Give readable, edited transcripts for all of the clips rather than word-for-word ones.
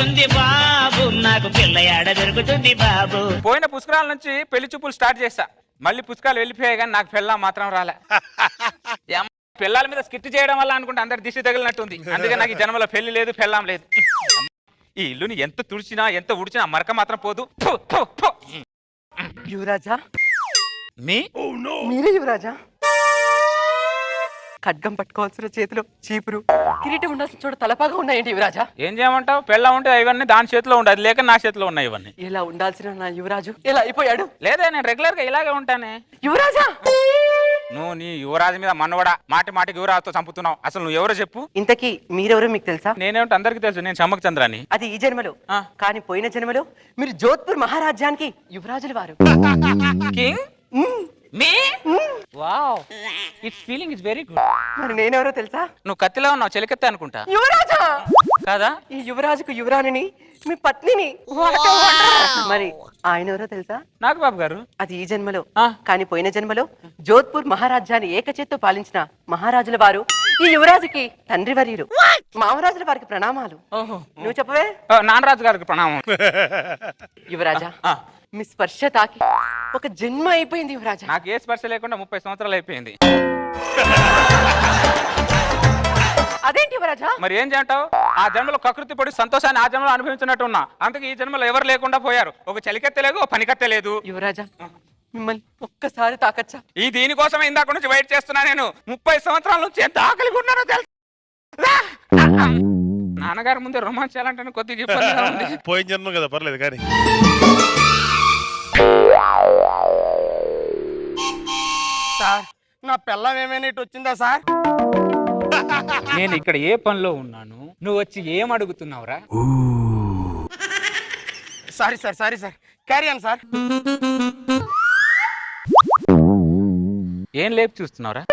ఉంది బాబు, నాకు పిల్ల ఏడ దొరుకుతుంది బాబు. పోయిన పుష్కరాల నుంచి పెళ్లి చూపులు స్టార్ట్ చేశా, మళ్ళీ పుష్కరాలు వెళ్ళిపోయాయి కానీ నాకు పెళ్ళాం మాత్రం రాలే. పిల్లల మీద స్కిట్ చేయడం వల్ల అనుకుంటే అందరి దిష్టి తగిలినట్టుంది. అందుకే నాకు ఈ జన్మలో పెళ్లి లేదు, పెళ్ళాం లేదు. ఈ ఇల్లుని ఎంత తుడిచినా ఎంత ఉడిచినా మరక మాత్రం పోదు. యువరాజా, మీ మీరే యువరాజా? ఖడ్గం పట్టుకోవాల్సిన చేతిలో చీపురు, కిరీటం ఉండాల్సిన చోట తలపాగా ఉన్నాయండి యువరాజా. ఏం చేయమంటావు? పెళ్ళ ఉంటే ఇవన్నీ దాని చేతిలో ఉండదు, లేక నా చేతిలో ఉన్నాయి ఇవన్నీ. ఇలా ఉండాల్సిన నా యువరాజు ఎలా అయిపోయాడు? లేదే, నేను రెగ్యులర్ గా ఇలాగే ఉంటానే. యువరాజా, నువ్వు నీ యువరాజు మీద మన్నవడా మాటి మాటికి యువరాజుతో చంపుతున్నావు. అసలు నువ్వు ఎవరో చెప్పు. ఇంతకీ మీరెవరో మీకు తెలుసా? నేనేమిటి అందరికి తెలుసు, నేను చమ్మక్ చంద్రాని. అది ఈ జన్మలో, కానీ పోయిన జన్మలో మీరు జోధ్పూర్ మహారాజ్యానికి యువరాజుల వారు. King me wow, it's feeling is very good. మరి నేనెవరో తెలుసా? నువ్వు కత్తిలో ఉన్నావు, చెలికెత్తే అనుకుంటా. యువరాజా కాదా? ఈ యువరాజుకు యువరాణిని మీ పత్నిని. మరి ఆయన ఎవరో తెలుసా? నాకు బాబు గారు. అది ఈ జన్మలో, కానీ పోయిన జన్మలో జోధ్పూర్ మహారాజ్యాన్ని ఏకచేత్తో పాలించిన మహారాజుల వారు ఈ యువరాజుకి తండ్రి వర్యులు. మామరాజుల వారికి ప్రణామాలు. నువ్వు చెప్పవే? నానరాజు గారికి ప్రణామం. యువరాజా, మీ స్పర్శ తాకి ఒక జన్మ అయిపోయింది యువరాజా. నాకు ఏ స్పర్శ లేకుండా 30 సంవత్సరాలు అయిపోయింది. అదేంటి యువరాజా? మరి ఏం చేయంటావు? ఆ జన్మలో కకృతి పడి సంతోషాన్ని ఆ జన్మలో అనుభవించినట్టున్నా. అందుకే ఈ జన్మలో ఎవరు లేకుండా పోయారు. ఒక చలికత్తె లేదు, ఒక పనికత్తె లేదు. యువరాజా, మిమ్మల్ని ఒక్కసారి తాకచ్చా? ఈ దీనికోసమే ఇందాక నుంచి వెయిట్ చేస్తున్నా. నేను 30 సంవత్సరాల నుంచి ఎంత ఆకలిగా ఉన్నానో తెలుసు. నాన్నగారి ముందే రొమాన్స్ చేయాలంటే కొద్దిగా ఇబ్బందిగా ఉంది. పోయిన జన్మ కదా, పర్లేదు కానీ. సార్, నా పిల్లం ఏమైనా ఇటు వచ్చిందా సార్? నేను ఇక్కడ ఏ పనిలో ఉన్నాను, నువ్వు వచ్చి ఏం అడుగుతున్నావురా? Sorry sir, sorry sir, carry on sir. ఏం లేపు చూస్తున్నావురా?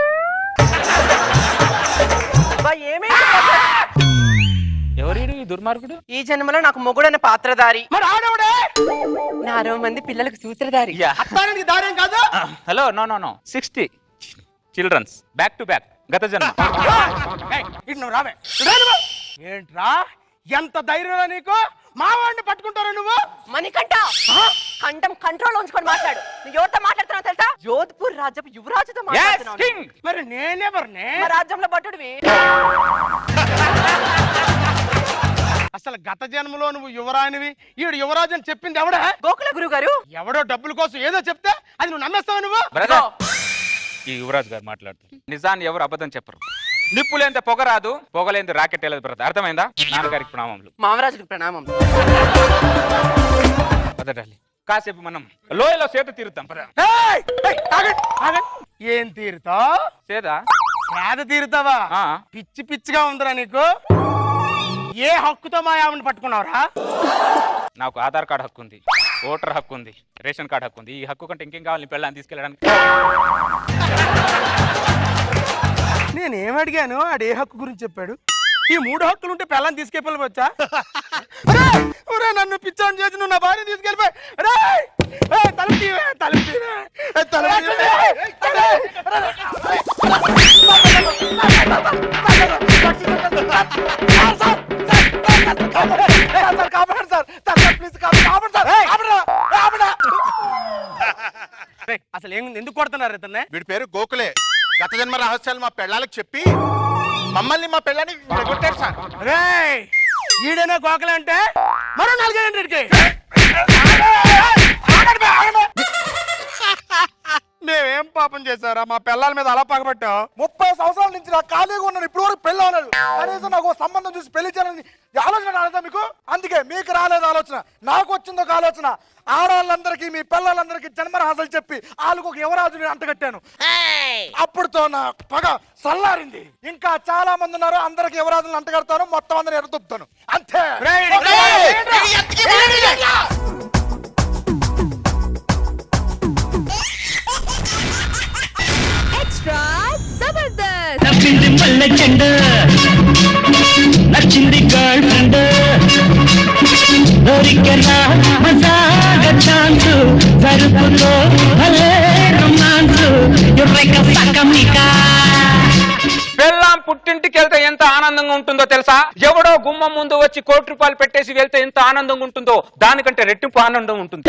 ఎవరీడు ఈ దుర్మార్గుడు? ఈ జన్మలో నాకు మొగుడన్న పాత్రధారి. మరి ఆడవుడే? నా 60 మంది పిల్లలకు సూత్రధారి. అత్తానికి దారేం కాదు. Hello, no no no, 60 children's back to back. గత జన్మ. ఇటు నువ్వు రావే. ఏంట్రా, ఎంత ధైర్యంలో నీకు? మావాడిని పట్టుకుంటారా నువ్వు? మణికంఠ, కంఠం కంట్రోల్ ఉంచుకొని మాట్లాడు. నువ్వు ఎవరితో మాట్లాడుతున్నావు తెలుసా? జోధ్పూర్ రాజ్యపు యువరాజుతో మాట్లాడుతున్నావు. మరి నేనెవరిని? మా రాజ్యంలో భటుడివి. అసలు గత జన్మలో నువ్వు యువరానివి, ఈడు యువరాజు అని చెప్పింది ఎవడా? గోకుల గురువు గారు. ఎవడో డబ్బుల కోసం ఏదో చెప్తే అది నువ్వు నమ్మేస్తావు నువ్వు? బ్రదర్, ఈ యువరాజు గారు మాట్లాడుతున్నారు. నిజాన్ని ఎవరు అబద్ధం చెప్పరు. నిప్పులేంత పొగ రాదు, పొగలేంత రాకెట్ వెళ్ళదు. బ్రదర్, అర్థమైందా? నాన్నగారికి ప్రణామములు. మామరాజుకి ప్రణామం. కాసేపు మనం లోయలో సేద తీరుతాం. ఏం తీరుతావు? సేద తీరుతావా? పిచ్చి పిచ్చిగా ఉందిరా నీకు. ఏ హక్కుతో మా ఆవిడని పట్టుకున్నావురా? నాకు ఆధార్ కార్డు హక్కు ఉంది, ఓటర్ హక్కు ఉంది, రేషన్ కార్డు హక్కు ఉంది. ఈ హక్కు కంటే ఇంకేం కావాలి పెళ్ళాన్ని తీసుకెళ్ళడానికి? నేనేం అడిగాను, ఆడు ఏ హక్కు గురించి చెప్పాడు? ఈ 3 హక్కులు ఉంటే పిల్లని తీసుకెళ్ళిపోవచ్చా? నన్ను పిచ్చాన్ని చేసి నువ్వు నా భార్య తీసుకెళ్ళిపోయి. అసలు ఎందుకు కొడుతున్నారు ఇతన్నే? వీడి పేరు గోకులే. గత జన్మ రహస్యాలు మా పెళ్ళాలకు చెప్పి మమ్మల్ని మా పెళ్ళాన్ని కొట్టారు సార్. ఈడైనా గోకలే అంటే మరో 4 గంటలకి మేమేం పాపం చేశారా? మా పిల్లల మీద అలా పగబట్టావు? 30 సంవత్సరాల నుంచి నాకు ఖాళీగా ఉన్నాను, ఇప్పుడు వరకు పెళ్ళి అవ్వలేదు. కనీసం నాకు సంబంధం చూసి పెళ్లి చేయాలని ఆలోచన రాలేదా మీకు? అందుకే మీకు రాలేదు ఆలోచన, నాకు వచ్చింది ఒక ఆలోచన. ఆడవాళ్ళందరికీ మీ పిల్లలందరికీ జన్మరహస్యాలు చెప్పి వాళ్ళకు ఒక యువరాజుని అంటగట్టాను. అప్పుడుతో నా పగ సల్లారింది. ఇంకా చాలా మంది ఉన్నారు, అందరికి యువరాజులను అంటగడతాను, మొత్తం అందరిని ఎరదొప్పుతాను అంతే. నచ్చింది మల్లె చెండు, నచ్చింది గర్ల్ ఫ్రెండ్, దొరికెలా మజాగా ఛాన్సు, జరుపులో భలే రొమాన్సు, ఎర్రక సకమికా. పెళ్ళాం పుట్టింటికి వెళ్తే ఎంత ఆనందంగా ఉంటుందో తెలుసా? ఎవడో గుమ్మం ముందు వచ్చి ₹1,00,00,000 పెట్టేసి వెళ్తే ఎంత ఆనందంగా ఉంటుందో దానికంటే రెట్టింపు ఆనందం ఉంటుంది.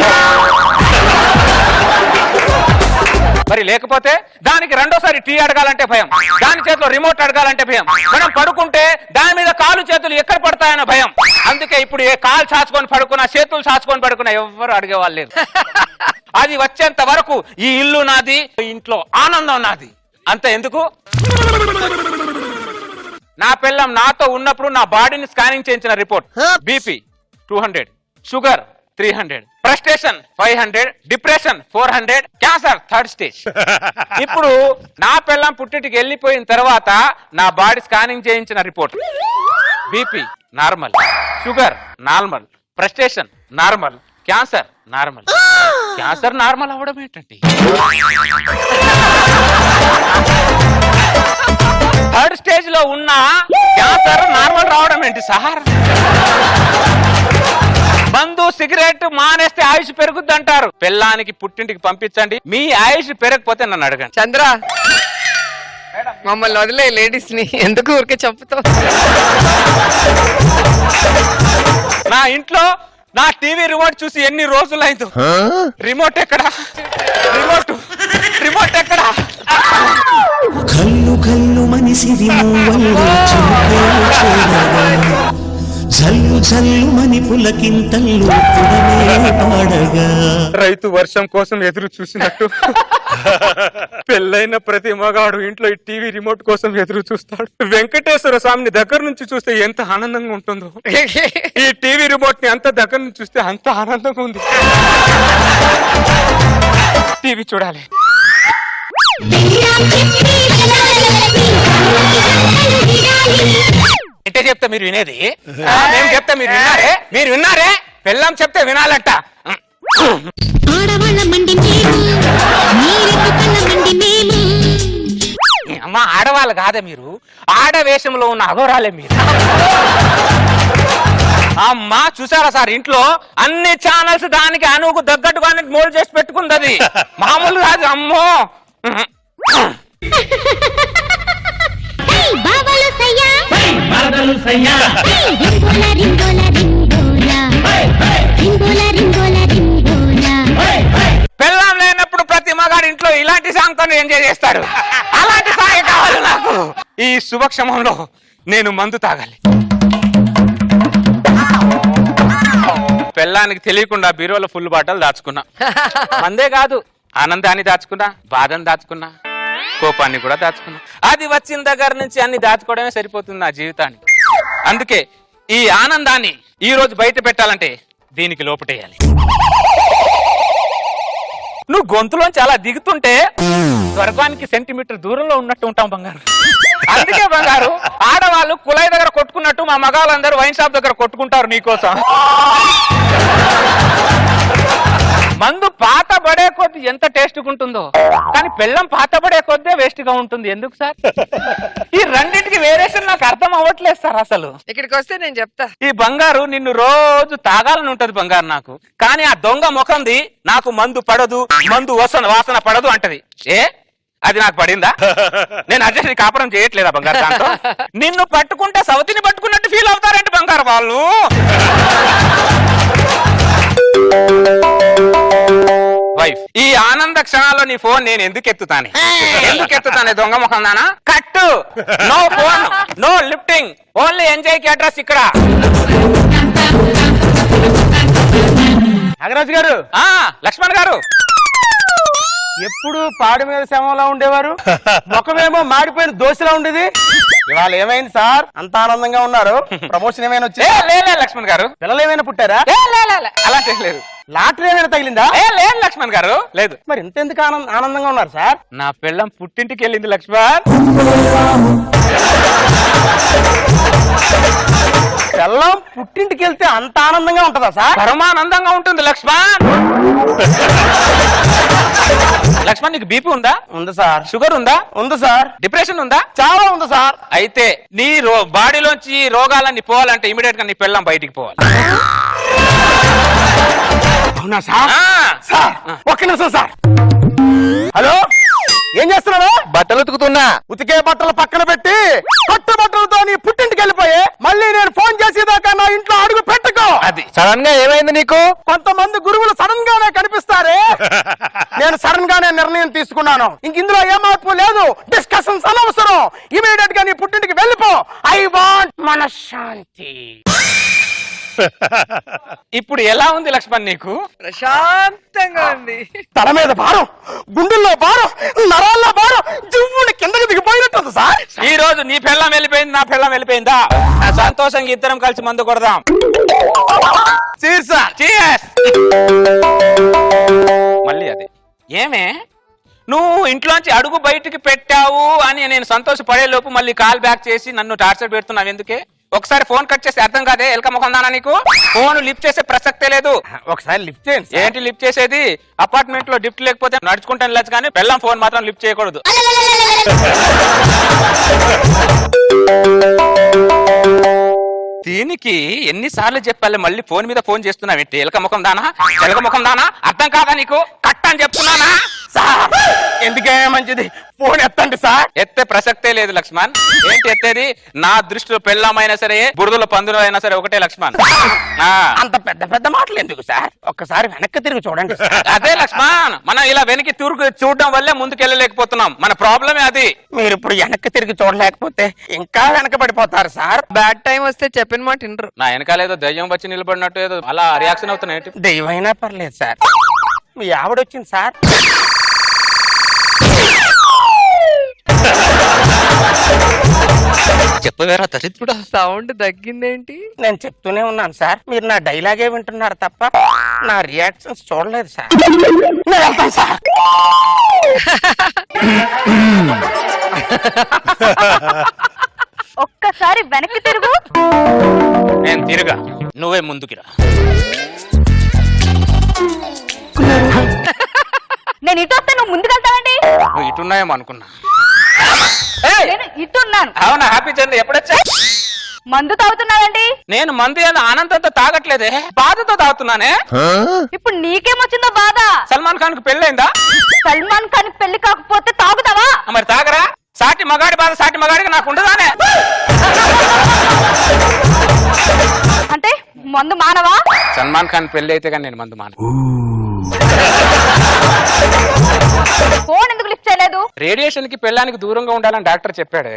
మరి లేకపోతే దానికి రెండోసారి టీ అడగాలంటే భయం, దాని చేతిలో రిమోట్ అడగాలంటే భయం, మనం పడుకుంటే దాని మీద కాలు చేతులు ఎక్కడ పడతాయన్న భయం. అందుకే ఇప్పుడు ఏ కాలు చాచుకొని పడుకున్నా, చేతులు చాచుకొని పడుకున్నా ఎవ్వరు అడిగేవాళ్ళు లేదు. అది వచ్చేంత వరకు ఈ ఇల్లు నాది, ఇంట్లో ఆనందం నాది. అంత ఎందుకు? నా పిల్లం నాతో ఉన్నప్పుడు నా బాడీని స్కానింగ్ చేయించిన report BP 200, sugar 300, frustration 500, depression 400, cancer 3rd stage. ఇప్పుడు నా పిల్లం పుట్టింటికి వెళ్ళిపోయిన తర్వాత నా బాడీ స్కానింగ్ చేయించిన report BP normal, sugar normal, frustration normal, cancer normal. Cancer normal అవ్వడం ఏంటండి? 3rd స్టేజ్ లో ఉన్న క్యాన్సర్ నార్మల్ రావడం ఏంటి సార్? మందు సిగరెట్ మానేస్తే ఆయుష్ పెరుగుద్ది అంటారు. పిల్లానికి పుట్టింటికి పంపించండి, మీ ఆయుష్ పెరగకపోతే నన్ను అడగండి. చంద్ర, మమ్మల్ని వదిలే, లేడీస్ ని ఎందుకు ఊరికే చెప్తావు? నా ఇంట్లో నా టీవీ రిమోట్ చూసి ఎన్ని రోజులైందో. రిమోట్ ఎక్కడా? రిమోట్ ఎక్కడా? కల్లు కల్లు మనిసిరి మూవల్లో జల్లు జల్లు మని పులకింతల్లు పుడమే పాడగా. రైతు వర్షం కోసం ఎదురు చూసినట్టు పెళ్ళైన ప్రతి మగాడు ఇంట్లో ఈ టీవీ రిమోట్ కోసం ఎదురు చూస్తాడు. వెంకటేశ్వర స్వామిని దగ్గర నుంచి చూస్తే ఎంత ఆనందంగా ఉంటుందో, ఈ టీవీ రిమోట్ ని అంత దగ్గర నుంచి చూస్తే అంత ఆనందంగా ఉంది. టీవీ చూడాలి. అంటే చెప్తే మీరు వినేది, మేము చెప్తే మీరు విన్నారే. పెళ్ళాం చెప్తే వినాలంట. అమ్మ ఆడవాళ్ళు కాదే మీరు, ఆడవేషంలో ఉన్న అఘోరాలే మీరు. అమ్మా చూసారా సార్, ఇంట్లో అన్ని ఛానల్స్ దానికి అనువుకు తగ్గట్టుగానే మోల్డ్ చేసి పెట్టుకుంది. అది మామూలు కాదు. అమ్మో పెళ్ళాం లేనప్పుడు ప్రతి మగాడు ఇంట్లో ఇలాంటి సాంగ్ తో ఎంజాయ్ చేస్తాడు. అలాంటి సాంగ్ కావాలి నాకు. ఈ శుభక్షమంలో నేను మందు తాగాలి. పెళ్ళానికి తెలియకుండా బీరువాలో ఫుల్ బాటలు దాచుకున్నా. మందే కాదు, ఆనందాన్ని దాచుకున్నా, బాధను దాచుకున్నా, కోపాన్ని కూడా దాచుకున్నా. అది వచ్చిన దగ్గర నుంచి అన్ని దాచుకోవడమే సరిపోతుంది నా జీవితానికి. అందుకే ఈ ఆనందాన్ని ఈ రోజు బయట పెట్టాలంటే దీనికి లోపటేయాలి. నువ్వు గొంతులోంచి అలా దిగుతుంటే స్వర్గానికి సెంటీమీటర్ దూరంలో ఉన్నట్టు ఉంటాం బంగారు. అందుకే బంగారు, ఆడవాళ్ళు కుళాయి దగ్గర కొట్టుకున్నట్టు మా మగాళ్ళందరూ వైన్ షాప్ దగ్గర కొట్టుకుంటారు నీకోసం. మందు పాత పడే కొద్ది ఎంత టేస్ట్ ఉంటుందో, కానీ పెళ్ళం పాత పడే కొద్దే వేస్ట్ గా ఉంటుంది. ఎందుకు సార్? ఈ రెండింటికి వేరియేషన్ నాకు అర్థం అవ్వట్లేదు సార్. అసలు ఇక్కడికి వస్తే నేను చెప్తా. ఈ బంగారు నిన్ను రోజు తాగాలని ఉంటది బంగారు నాకు, కానీ ఆ దొంగ ముఖంది నాకు మందు పడదు, మందు వాసన పడదు అంటది. అది నాకు పడిందా? నేను అడ్జస్ట్ కాపురం చేయట్లేదా బంగారు? దాంతో నిన్ను పట్టుకుంటే సవతిని పట్టుకున్నట్టు ఫీల్ అవుతారంటే బంగారు వాళ్ళు. వైఫ్, ఈ ఆనంద క్షణాల్లో నీ ఫోన్ నేను ఎందుకు ఎత్తుతానే దొంగ ముఖం దానా? కట్టు. No phone, no lifting, only enjoy కి అడ్రస్ ఇక్కడ. నాగరాజు గారు, లక్ష్మణ్ గారు, ఎప్పుడు పాడి మీద శవంలా ఉండేవారు, ముఖమేమో మాడిపోయిన దోశలా ఉండేది. ఇవాళ ఏమైంది సార్? అంత ఆనందంగా ఉన్నారు. ప్రమోషన్ ఏమైనా వచ్చి? లేదు లక్ష్మణ్ గారు. పిల్లలు ఏమైనా పుట్టారా? అలాంటి లేదు. లాటరీ ఏమైనా తగిలిందా? లేదు లక్ష్మణ్ గారు, లేదు. మరి ఇంతెందుకు ఆనందంగా ఉన్నారు సార్? నా పిల్లం పుట్టింటికి వెళ్ళింది లక్ష్మణ్. పిల్లం పుట్టింటికి వెళ్తే అంత ఆనందంగా ఉంటుందా సార్? పరమానందంగా ఉంటుంది లక్ష్మణ్. లక్ష్మణ్, నీకు బీపీ ఉందా? ఉంది సార్. షుగర్ ఉందా? ఉంది సార్. డిప్రెషన్ ఉందా? చాలా ఉంది సార్. అయితే నీ బాడీలోంచి రోగాలన్నీ పోవాలంటే ఇమీడియట్ గా నీ పిల్లం బయటికి పోవాలి. అవునా సార్? సార్ ఒక్క నిమిషం సార్. హలో, ఏం చేస్తున్నావు? బట్టలు ఉతుకుతున్నా. ఉతికే బట్టలు పక్కన పెట్టి కొత్త బట్టలతో నీ పుట్టింటికి వెళ్ళిపోయి మళ్ళీ నేను ఫోన్ చేసేదాకా నా ఇంట్లో అడుగు పెట్టుకో. అది సడన్ గా ఏమైంది నీకు? కొంతమంది గురువులు సడన్ గానే కనిపిస్తారే, నేను సడన్ గానే నిర్ణయం తీసుకున్నాను. ఇంక ఇందులో ఏ మార్పు లేదు, డిస్కషన్స్ అనవసరం. ఇమీడియట్ గా నీ పుట్టింటికి వెళ్ళిపో. ఐ వాంట్ మనశ్శాంతి. ఇప్పుడు ఎలా ఉంది లక్ష్మణ్ నీకు? ప్రశాంతంగా ఉంది. తల మీద భారం, గుండెల్లో భారం, నరాల్లో భారం, జివ్వుని కిందకి దిగిపోయినట్టుంది సార్. ఈ రోజు నీ పెళ్ళం వెళ్ళిపోయింది, నా పెళ్ళం వెళ్ళిపోయిందా? సంతోషంగా ఇద్దరం కలిసి మందు కొడదాం. Cheers. మళ్ళీ అది ఏమే, నువ్వు ఇంట్లోంచి అడుగు బయటికి పెట్టావు అని నేను సంతోషపడే లోపు మళ్ళీ కాల్ బ్యాక్ చేసి నన్ను టార్చర్ పెడుతున్నావు ఎందుకే? ఒకసారి ఫోన్ కట్ చేసి అర్థం కాదే, ఎలక ముఖందానా నీకు? ఫోన్ లిఫ్ట్ చేసే ప్రసక్తే లేదు. ఒకసారి లిఫ్ట్ చేయండి. ఏంటి లిఫ్ట్ చేసేది? అపార్ట్మెంట్ లో లిఫ్ట్ లేకపోతే నడుచుకుంటాను వెళ్ళచ్చు, కానీ పెళ్ళం ఫోన్ మాత్రం లిఫ్ట్ చేయకూడదు. దీనికి ఎన్నిసార్లు చెప్పాలి? మళ్ళీ ఫోన్ మీద ఫోన్ చేస్తున్నావు. ఎలక ముఖం దానా, ఎలక ముఖం దానా? అర్థం కాదా నీకు? కట్ అని చెప్తున్నానా? ఎందుకే మంచిది, ఫోన్ ఎత్తండి సార్. ఎత్తే ప్రసక్తే లేదు లక్ష్మణ్. ఏంటి ఎత్తేది? నా దృష్టిలో పెళ్ళమైనా సరే, బురదలో పందులు అయినా సరే ఒకటే లక్ష్మణ్. అంత పెద్ద పెద్ద మాటలు ఎందుకు సార్? ఒక్కసారి వెనక్కి తిరిగి చూడండి. అదే లక్ష్మణ్, మనం ఇలా వెనక్కి తిరుగు చూడడం వల్లే ముందుకు వెళ్ళలేకపోతున్నాం. మన ప్రాబ్లమే అది. మీరు ఇప్పుడు వెనక్కి తిరిగి చూడలేకపోతే ఇంకా వెనకబడిపోతారు సార్. బ్యాడ్ టైం వస్తే చెప్పిన మాట వినరు. నా వెనకాలేదో దయ్యం వచ్చి నిలబడినట్టు ఏదో అలా రియాక్షన్ అవుతున్నాయి. దెయ్యమైనా పర్లేదు సార్. మీ ఆవిడొచ్చింది సార్. చెప్పవేరా దరిద్రుడా? సౌండ్ తగ్గిందేంటి? నేను చెప్తూనే ఉన్నాను సార్, మీరు నా డైలాగే వింటున్నారు తప్ప నా రియాక్షన్స్ చూడలేదు సార్. నేను వెళ్తాను సార్. ఒక్కసారి వెనక్కి తిరుగు. నేను తిరుగా, నువ్వే ముందుకిరా. నేను ఇటు వస్తే నువ్వు ముందుకెళ్తావండి. నువ్వు ఇటున్నాయేమో అనుకున్నా. నేను ఇటున్నాను. అవునా? Happy journey. ఎప్పుడొచ్చా? మందు తాగుతున్నావండి. నేను మందు ఏదో ఆనందంతో తాగట్లేదే, బాధతో తాగుతున్నానే. ఇప్పుడు నీకేమొచ్చిందో బాధ? సల్మాన్ ఖాన్ కు పెళ్ళైందా? సల్మాన్ ఖాన్ పెళ్లి కాకపోతే తాగుతావా? మరి తాగరా? సాటి మగాడి బాధ సాటి మగాడికి నాకు ఉండదానే? అంటే మందు మానవా? సల్మాన్ ఖాన్ పెళ్లి అయితే కానీ నేను మందు మాన. ఫోన్ ఎందుకు లిఫ్ట్ చేయలేదు? రేడియేషన్ కి పెళ్ళానికి దూరంగా ఉండాలని డాక్టర్ చెప్పాడే.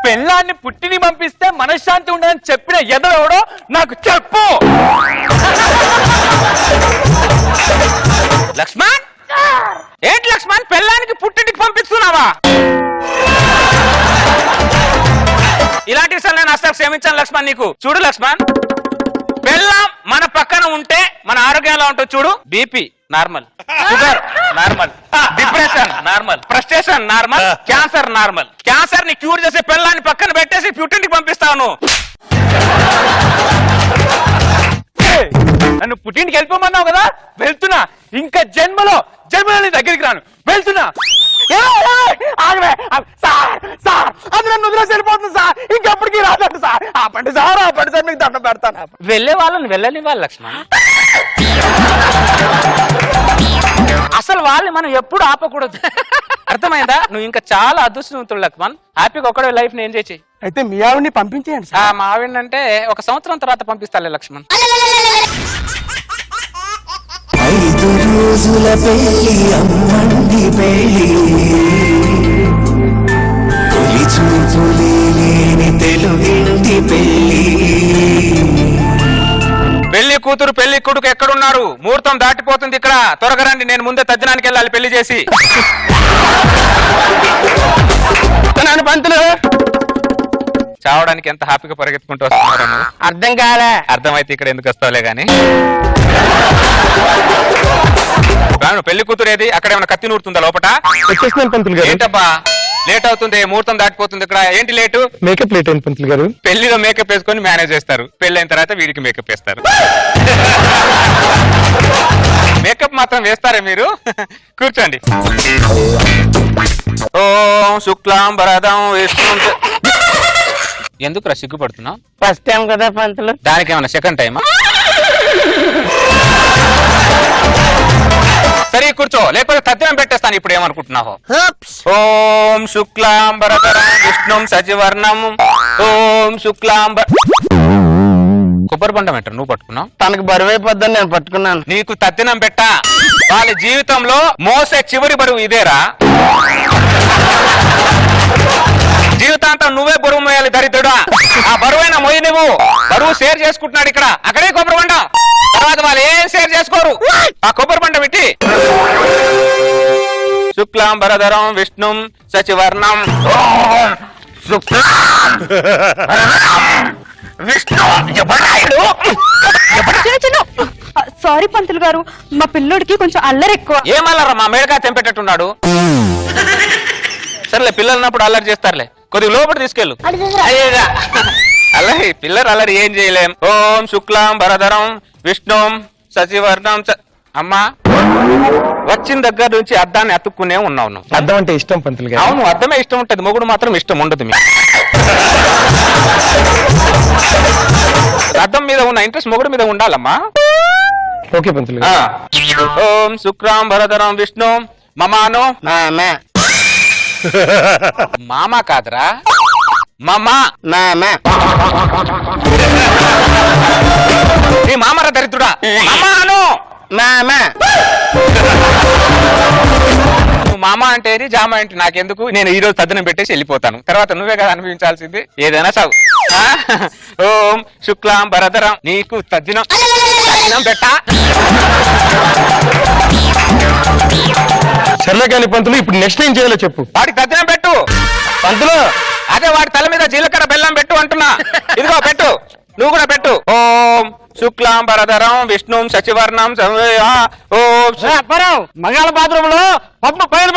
పెళ్ళాన్ని పుట్టిని పంపిస్తే మనశ్శాంతి ఉండదని చెప్పిన ఎదవడో నాకు చెప్పు. లక్ష్మణ్, ఏంటి లక్ష్మణ్ పెళ్ళానికి పుట్టింటికి పంపిస్తున్నావా? ఇలాంటి విషయాలు నేను అసలు క్షమించాను లక్ష్మణ్. నీకు చూడు లక్ష్మణ్, పెళ్ళాం మన పక్కన ఉంటే మన ఆరోగ్యంలో ఉంటుంది. చూడు, BP normal, sugar normal, depression normal, frustration normal, cancer normal. Cancer ని క్యూర్ చేసే పెళ్ళాన్ని పక్కన పెట్టేసి పుట్టింటికి పంపిస్తాను. నన్ను పుట్టింటికి వెళ్ళిపోమన్నావు కదా, వెళ్తున్నా. ఇంకా జన్మలో నీ దగ్గరికి రాను, వెళ్తున్నా. అది నన్ను వదిలేసి వెళ్ళిపోతుంది సార్. ఇంకెప్పటికీ రాదండి సార్. ఆపండి సార్, ఆపండి సార్, మీకు దండం పెడతాను. వెళ్ళే వాళ్ళని వెళ్ళనివ్వాలి లక్ష్మణ్. అసలు వాళ్ళని మనం ఎప్పుడు ఆపకూడదు, అర్థమైందా? నువ్వు ఇంకా చాలా అదృష్టవంతుడు లక్ష్మణ్. హ్యాపీగా ఒకడే లైఫ్ ని ఎంజాయ్ చేయి. అయితే మీ ఆవిడ్ని పంపించేయండి సార్. మా ఆవిడంటే 1 సంవత్సరం తర్వాత పంపిస్తాలే లక్ష్మణ్. 5 రోజుల పెళ్లి అమ్మంది పెళ్లి, తొలి చూపులే లేని తెలుగింటి పెళ్లి. పెళ్లి కూతురు పెళ్లి కొడుకు ఎక్కడున్నారు? ముహూర్తం దాటిపోతుంది ఇక్కడ, త్వరగా రండి. నేను ముందే తజ్జనానికి వెళ్ళాలి పెళ్లి చేసి. పంతులు చావడానికి ఎంత హ్యాపీగా పరిగెత్తుకుంటూ వస్తున్నారు. అర్థం కాలే. అర్థమైతే ఇక్కడ ఎందుకు వస్తావులే గాని. పెళ్లి కూతురు ఏది? అక్కడ ఏమైనా కత్తి నూరుతుందా లోపట? వచ్చేస్తున్నాను పంతులు గారు. ఏంటబ్బా లేట్ అవుతుంది, ముహూర్తం దాటిపోతుంది ఇక్కడ. ఏంటి లేటు? మేకప్ లేట్ అయింది పంతులు గారు. పెళ్లిలో మేకప్ వేసుకొని మేనేజ్ చేస్తారు, పెళ్లి అయిన తర్వాత వీడికి మేకప్ వేస్తారు. మేకప్ మాత్రం వేస్తారా మీరు? కూర్చోండి. ఓం శుక్లాం వరదం వేసుకుంటే ఎందుకురా సిగ్గుపడుతున్నావు? ఫస్ట్ టైం కదా పంతులు. దానికి ఏమన్నా సెకండ్ టైమా? సరే కూర్చో, లేకపోతే తద్దినం పెట్టేస్తాను. ఇప్పుడు ఏమనుకుంటున్నావు? ఓం శుక్లాంబరధరం విష్ణుం సచివర్ణం ఓం శుక్లాంబర. కొబ్బరి బండం ఏంట నువ్వు పట్టుకున్నావు? తనకు బరువైపోద్దని నేను పట్టుకున్నాను. నీకు తద్దినం పెట్టా. వాళ్ళ జీవితంలో మోసే చివరి బరువు ఇదేరా. జీవితాంతం నువ్వే బరువు మోయాలి దరిద్రుడా. ఆ బరువైన మొయ్యి నువ్వు. బరువు షేర్ చేసుకుంటున్నాడు ఇక్కడ, అక్కడే కొబ్బరి బండం. తర్వాత వాళ్ళు ఏం షేర్ చేసుకోరు. ఆ కొబ్బరి బండం పెట్టి శుక్లాంబరధరం విష్ణుం సచివర్ణం సారీ పంతులు గారు, మా పిల్లోడికి కొంచెం అల్లరి ఎక్కువ. ఏమల్లరా మా మేడకా తెంపెట్టున్నాడు. సరేలే, పిల్లలు ఉన్నప్పుడు అల్లరి చేస్తారులే, కొద్దిగా లోపల తీసుకెళ్ళు. అయ్యేగా అల్లరి పిల్లలు అల్లరి ఏం చేయలేం. ఓం శుక్లాంబరధరం విష్ణుం సచివర్ణం అమ్మా, వచ్చిన దగ్గర నుంచి అద్దాన్ని అతుక్కునే ఉన్నావు నువ్వు. అర్థం అంటే ఇష్టం పంతులు గారు. అవును, అర్థమే ఇష్టం ఉంటది, మొగుడు మాత్రం ఇష్టం ఉండదు. మీకు అద్దం మీద ఉన్న ఇంట్రెస్ట్ మొగుడు మీద ఉండాలమ్మా. ఓకే పంతులు గారు. ఓం శుక్లాంబరధరం విష్ణు మమాను. మామా కాదురా, మామా. నీ మామర దరిద్రుడా. మామాను నువ్వు మామ అంటే జామ అంటే నాకెందుకు? నేను ఈ రోజు తద్దినం పెట్టేసి వెళ్ళిపోతాను. తర్వాత నువ్వే కదా అనుభవించాల్సింది. ఏదైనా సాగు. ఓం శుక్లాంబరధరం నీకు తద్దినం పెట్టా. సర్లే కానీ పంతులు, ఇప్పుడు నెక్స్ట్ ఏం చేయాలో చెప్పు. వాడికి తద్దినం పెట్టు పంతులు. అదే వాడి తల మీద జీలకర్ర బెల్లం పెట్టు అంటున్నా. ఇదిగో పెట్టు, నువ్వు కూడా పెట్టు. ఓం శుక్లాంబరధరం విష్ణుం సచివర్ణం మగాళ్ళ బాత్రూమ్ లో పప్పు పైన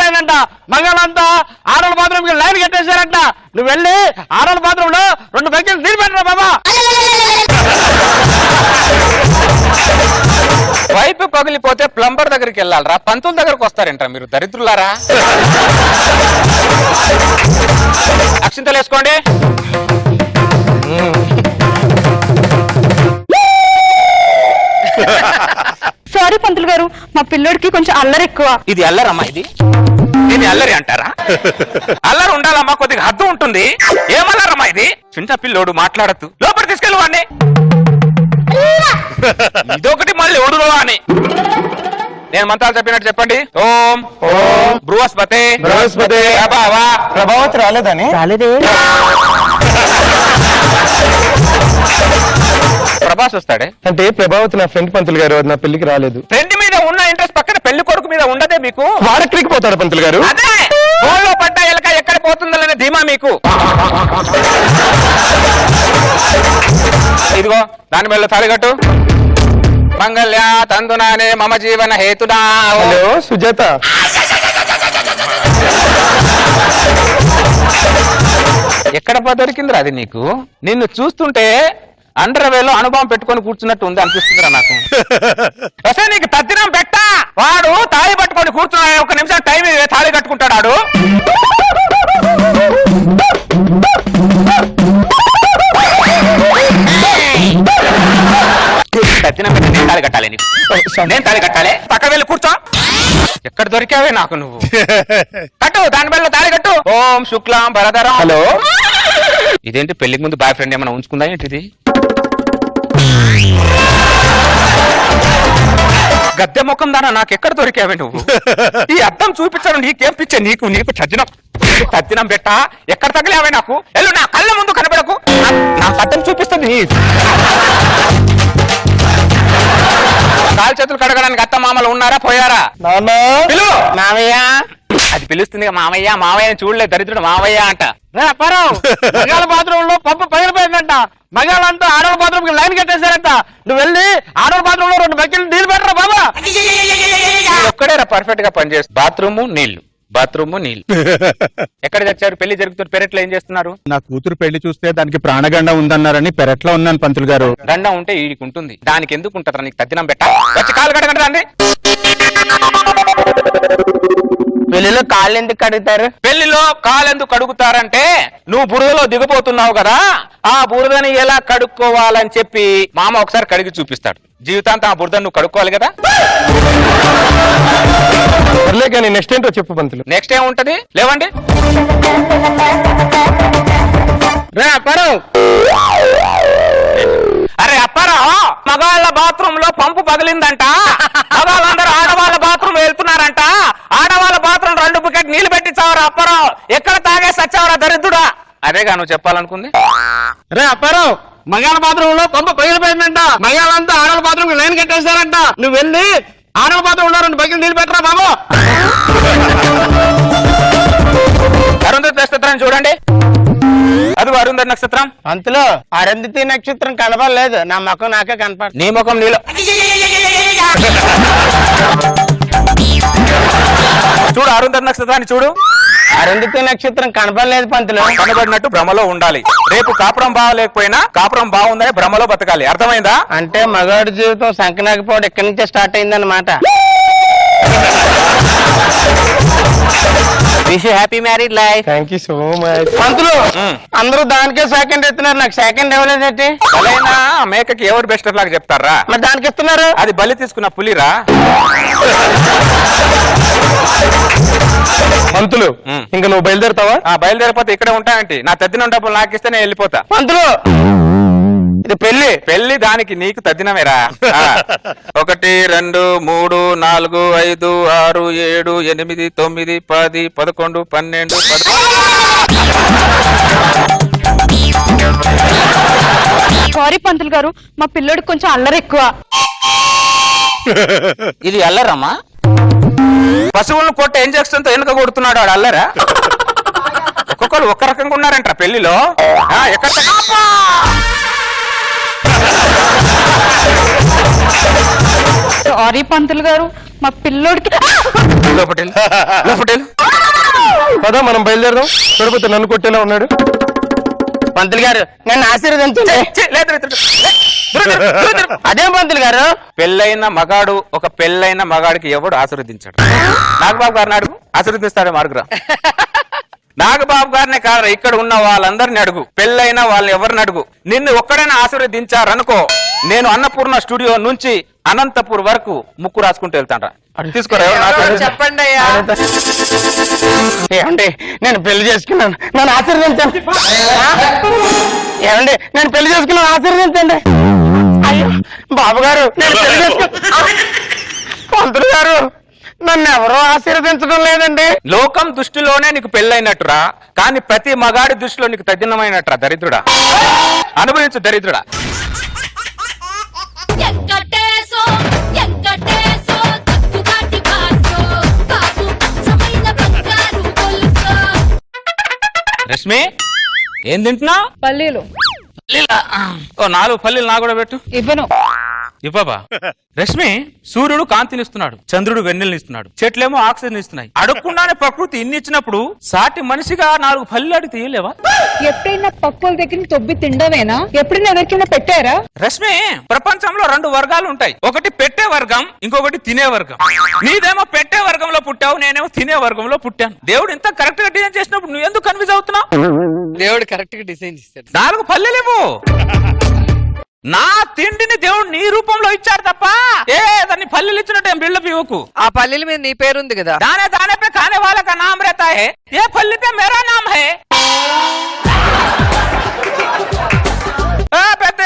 మగాళ్ళంతా ఆడవాళ్ళ బాత్రూమ్ కి లైన్ కట్టేశారంట. నువ్వు వెళ్ళి ఆడవాళ్ళ బాత్రూమ్ లో 2 బకెట్లు నీళ్ళు పెట్టరా బాబా. వైపు పగిలిపోతే ప్లంబర్ దగ్గరికి వెళ్ళాలరా, పంతుల దగ్గరకు వస్తారంట మీరు దరిద్రులారా. అక్షింతలు వేసుకోండి. సారీ పంతులు గారు, మా పిల్లోడికి కొంచెం అల్లరి ఎక్కువ. ఇది అల్లరమ్మా, ఇది అల్లరి అంటారా? అల్లరి ఉండాలమ్మా, కొద్దిగా హద్దు ఉంటుంది. ఏమల్లరమ్మా ఇది? చిన్న పిల్లోడు మాట్లాడద్దు, లోపల తీసుకెళ్ళు వాడిని. ఇదొకటి మళ్ళీ ఒడులో అని. నేను మంత్రాలు చెప్పినట్టు చెప్పండి. ఓం ఓం బృహస్పతి బృహస్పతి ప్రభావతి రాలేదని. ప్రభాస్ వస్తాడే అంటే ప్రభావతి నా ఫ్రెండ్ పంతులు గారు, నా పెళ్లికి రాలేదు. ఫ్రెండ్ మీద ఉన్న ఇంట్రెస్ట్ పక్కన పెళ్లి కొడుకు మీద ఉండదే మీకు? వాడెక్కడికి పోతాడు పంతులు గారు? అదే బోన్లో పడ్డ ఎలక ఎక్కడ పోతుందనే ధీమా మీకు. ఇదిగో దాని మీద తాళికట్టు. మంగళ్య తందునానే మమ జీవన హేతునా. హలో సుజాత. ఎక్కడ దొరికిందిరా అది నీకు? నిన్ను చూస్తుంటే అండర్వేలో అనుభవం పెట్టుకొని కూర్చున్నట్టు ఉంది అనిపిస్తుందిరా నాకు. అసలు నీకు తద్దినం పెట్టా. వాడు తాళి పట్టుకొని కూర్చున్నా, 1 నిమిషం టైం తాళి కట్టుకుంటాడు. తద్దినం పెట్టి నేను తాళి కట్టాలి నీకు. నేను తాళి కట్టాలి. పక్క వెళ్ళి కూర్చో. ఎక్కడ దొరికావే నాకు నువ్వు? కట్టు, దాని వల్ల తాళి కట్టు. ఓం శుక్లాం భరధరం. హలో, ఇదేంటి పెళ్లికి ముందు బాయ్ ఫ్రెండ్ ఏమైనా ఉంచుకుందా ఏంటిది? గద్దె ముఖం దానా నాకెక్కడ దొరికావే నువ్వు? ఈ అద్దం చూపించాను నీకేం పిచ్చే? నీకు తద్దినం పెట్టా. ఎక్కడ తగిలావే నాకు? వెళ్ళు, నా కళ్ళ ముందు కనబడకు. నా అద్దం చూపిస్తుంది. కాలు చేతులు కడగడానికి అత్త మామలు ఉన్నారా పోయారా? పిలు మామయ్య. అది పిలుస్తుంది మామయ్య. మామయ్య చూడలే దరిద్రుడు మామయ్య అంట. మగాళ్ళ బాత్రూమ్ లో పప్పు పగిలిపోయిందంట. మగాళ్ళంతా ఆడవాళ్ళ బాత్రూమ్ కి లైన్ కట్టేశారంట. నువ్వు వెళ్ళి ఆడవాళ్ళ బాత్రూమ్ లో 2 బకెట్లు నీళ్ళు పెట్టరా బాబా. ఒక్కడే పర్ఫెక్ట్ గా పనిచేస్తుంది. బాత్రూము నీళ్లు ఎక్కడ తెచ్చారు? పెళ్లి జరుగుతుంది, పెరట్లో ఏం చేస్తున్నారు? నా కూతురు పెళ్లి చూస్తే దానికి ప్రాణగండం ఉందన్నారని పెరట్లో ఉన్నాను పంతులు గారు. గండం ఉంటే వీడికి ఉంటుంది, దానికి ఎందుకు ఉంటుందా? నీకు తద్దినం పెట్టా. వచ్చి కాలు కడగండి రండి. పెళ్లిలో కాళ్ళు ఎందుకు కడుగుతారు? పెళ్లిలో కాలెందుకు కడుగుతారంటే నువ్వు బురదలో దిగిపోతున్నావు కదా, ఆ బురదని ఎలా కడుక్కోవాలని చెప్పి మామ ఒకసారి కడిగి చూపిస్తాడు. జీవితాంతం ఆ బురదని నువ్వు కడుక్కోవాలి కదా. కానీ నెక్స్ట్ ఏంటో చెప్పు పంతులు. నెక్స్ట్ ఏముంటది, లేవండి. అరే అప్పారావు, మగాళ్ళ బాత్రూమ్ లో పంపు పగిలిందంట, మగాళ్ళందరూ ఆడవాళ్ళ బాత్రూమ్ వెళ్తున్నారంట, ఆడవాళ్ళ బాత్రూమ్ 2 బకెట్ నీళ్లు పెట్టి చావరా అప్పారావు, ఎక్కడ తాగేసి వచ్చావరా దరిద్రుడా. అదేగా నువ్వు చెప్పాలనుకుంది. రే అప్పారావు, మగాళ్ళ బాత్రూమ్ లో పంపు పగిలిపోయిందంట, మగాళ్ళంతా ఆడవాళ్ళ బాత్రూమ్ లైన్ కట్టేశారంట, నువ్వు వెళ్ళి ఆడవాళ్ళ బాత్రూమ్ లో 2 బకెట్లు నీళ్ళు పెట్టరా బాబు. అరుంధతి నక్షత్రం చూడండి, అది అరుంధతి నక్షత్రం. పంతులు, అరుంధతి నక్షత్రం కనపడలేదు, నా ముఖం నాకే కనపడ. నీ ముఖం నీలో. చూడు అరుంధతి నక్షత్రాన్ని చూడు. అరుంధతి నక్షత్రం కనపడలేదు పంతులు. కనబడినట్టు భ్రమలో ఉండాలి. రేపు కాపురం బాగలేకపోయినా కాపురం బాగుందని భ్రమలో బతకాలి. అర్థమైందా? అంటే మగాడి జీవితం సంకనాకపోవడం ఇక్కడి నుంచే స్టార్ట్ అయిందన్నమాట. Wish happy married life. Thank you so much. పంతులు, అందరూ దానికే సెకండ్ ఇస్తున్నారు, నాకు సెకండ్ ఇవ్వలేదంటే. బలైనా మేకకి ఎవరు బెస్ట్ లాగా చెప్తారా? మరి దానికి ఇస్తున్నారు. అది బలి తీసుకున్న పులిరా. పంతులు, ఇంకా నువ్వు బయలుదేరుతావా? బయలుదేరిపోతే ఇక్కడే ఉంటాయంటే నా తద్దినం డబ్బులు నాకు ఇస్తే నేను వెళ్ళిపోతా. పంతులు, ఇది పెళ్లి. పెళ్లి దానికి నీకు తద్దినమేరా. 1 2 3 4 5 6 7 8 9 10 11 12 సారీ పంతులు గారు, మా పిల్లడికి కొంచెం అల్లరి ఎక్కువ. ఇది అల్లరమ్మా? పశువులను కొట్ట ఇంజక్షన్తో వెనుక కొడుతున్నాడు వాడు, అల్లరా? ఒక్కొక్కరు ఒక్క రకంగా ఉన్నారంట పెళ్లిలో. ఎక్కడ సారీ పంతులు గారు, మా పిల్లోడికి. పదా మనం బయలుదేరదాం. తిరుపతి నన్ను కొట్టేలా ఉన్నాడు. పంతులు గారు, నన్ను ఆశీర్వదించండి. అదేం పంతులు గారు? పెళ్ళైన మగాడు ఒక పెళ్ళైన మగాడికి ఎవడు ఆశీర్వదించాడు? నాగబాబు గారిని అడుగు, ఆశీర్వదిస్తాడే మార్గురా. నాగబాబు గారినే కాదు, ఇక్కడ ఉన్న వాళ్ళందరిని అడుగు, పెళ్ళైన వాళ్ళని ఎవరిని అడుగు. నిన్ను ఒక్కడైనా ఆశీర్వదించారనుకో, నేను అన్నపూర్ణ స్టూడియో నుంచి అనంతపూర్ వరకు ముక్కు రాసుకుంటూ వెళ్తాను. తీసుకోరా. చెప్పండి అయ్యా. ఏమండి, నేను పెళ్లి చేసుకున్నాను, నన్ను ఆశీర్వదించండి. ఏమండి, నేను పెళ్లి చేసుకున్నాను, ఆశీర్వదించండి. అయ్యో బాబు గారు, నేను పెళ్లి చేసుకున్నాను. పంతులు గారు, నన్ను ఎవరో ఆశీర్వదించడం లేదండి. లోకం దృష్టిలోనే నీకు పెళ్ళైనట్టురా, కానీ ప్రతి మగాడి దృష్టిలో నీకు తద్దినమైనట్టురా దరిద్రుడా. అనుభవించు దరిద్రుడా. రష్మి, ఏం తింటున్నా? పల్లీలు. 4 పల్లీలు నా కూడా పెట్టు. ఇవ్వను. ఇవ్వబా. రష్మి, సూర్యుడు కాంతినిస్తున్నాడు, చంద్రుడు వెన్నెలనిస్తున్నాడు, చెట్లేమో ఆక్సిజన్ ఇస్తున్నాయి. అడగకుండానే ప్రకృతి ఇన్ని ఇచ్చినప్పుడు సాటి మనిషిగా 4 పల్లీలు అడిగి తీయలేవా? ఎప్పుడైనా పప్పుల దగ్గర తొబ్బి తిండవేనా? ఎప్పుడైనా ఎవరికైనా పెట్టారా? రష్మి, ప్రపంచంలో 2 వర్గాలు ఉంటాయి. ఒకటి పెట్టే వర్గం, ఇంకొకటి తినే వర్గం. నీదేమో పెట్టే వర్గంలో పుట్టావు, నేనేమో తినే వర్గంలో పుట్టాను. దేవుడు ఇంత కరెక్ట్ గా డిజైన్ చేసినప్పుడు నువ్వు ఎందుకు కన్ఫ్యూజ్ అవుతున్నావు? దేవుడు కరెక్ట్ గా డిజైన్ చేస్తాడు. 4 పల్లెలేమో. నా తిండిని దేవుడు నీ రూపంలో ఇచ్చాడు తప్ప దాన్ని పల్లెలు ఇచ్చినట్టు ఏం బిల్డప్ ఇవ్వకు. ఆ పల్లెల మీద నీ పేరుంది కదా. दाने दाने पे खाने वाला का नाम रहता है, ये फल्ली पे मेरा नाम है. పెద్ద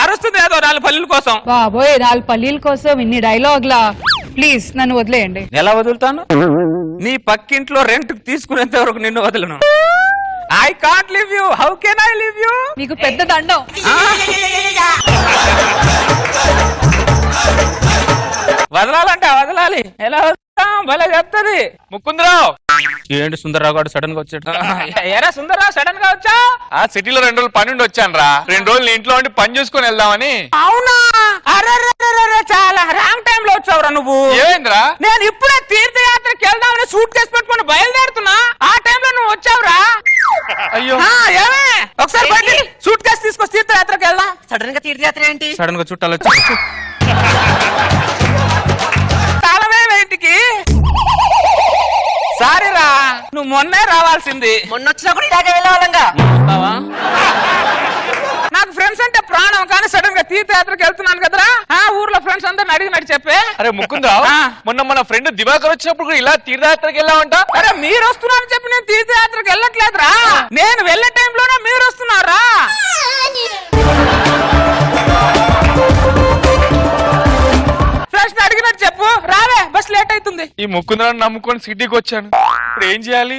అరుస్తుంది ఏదో 4 పల్లీల కోసం. బాబోయ్, 4 పల్లీల కోసం ఇన్ని డైలాగ్లా? ప్లీజ్ నన్ను వదిలేయండి. ఎలా వదులుతాను? నీ పక్కింట్లో రెంట్ తీసుకునేంత వరకు నిన్ను వదలను. I can't leave you. How can I leave you? నీకు పెద్ద దండం. వదలాలంటే వదలాలి. ఎలా వదలాం? భలే చెప్తుంది ముకుందరావు. ఏంటి సుందరరావు గారు సడన్ గా వచ్చాడు? ఎరా సుందరరావు, సడన్ గా వచ్చా? ఆ సిటీలో 2 రోజులు పని ఉండి వచ్చాను రా. 2 రోజులు ఇంట్లో ఉండి పని చేసుకుని వెళ్దామని. అవునా? అరే చాలా రాంగ్ టైం లో వచ్చావురా నువ్వు. ఏమైందిరా? నేను ఇప్పుడే తీర్థయాత్రకి వెళ్దామని సూట్ కేసు పెట్టుకుని బయలుదేరుతున్నా, ఆ టైంలో నువ్వు వచ్చావురా. అయ్యో, ఏమే ఒకసారి బయట సూట్ కేసు తీసుకొచ్చి తీర్థయాత్రకి వెళ్దాం. సడన్ గా తీర్థయాత్ర ఏంటి? సడన్ గా చుట్టాలు వచ్చి తాళమే ఇంటికి మొన్నే రావాల్సింది. మొన్న వచ్చినా కూడా ఇలాగే వెళ్ళవాలంగా. వస్తావా? నాకు ఫ్రెండ్స్ అంటే ప్రాణం, కానీ సడన్ గా తీర్థయాత్రకు వెళ్తున్నాను కదరా, ఆ ఊర్లో ఫ్రెండ్స్ అందరిని అడిగినట్టు చెప్పే. అరే ముకుందరావు, మొన్న మన ఫ్రెండ్ దివాకర్ వచ్చినప్పుడు కూడా ఇలా తీర్థయాత్రకి వెళ్ళామంట. అరే మీరు వస్తున్నారని చెప్పి నేను తీర్థయాత్రకు వెళ్ళట్లేదురా, నేను వెళ్ళే టైంలోనే మీరు వస్తున్నారా. ఫ్రెండ్స్ అడిగినట్టు చెప్పు, రావే, బస్ లేట్ అవుతుంది. ఈ ముకుందరావు నమ్ముకొని సిటీకి వచ్చాను, ఇప్పుడు ఏం చేయాలి?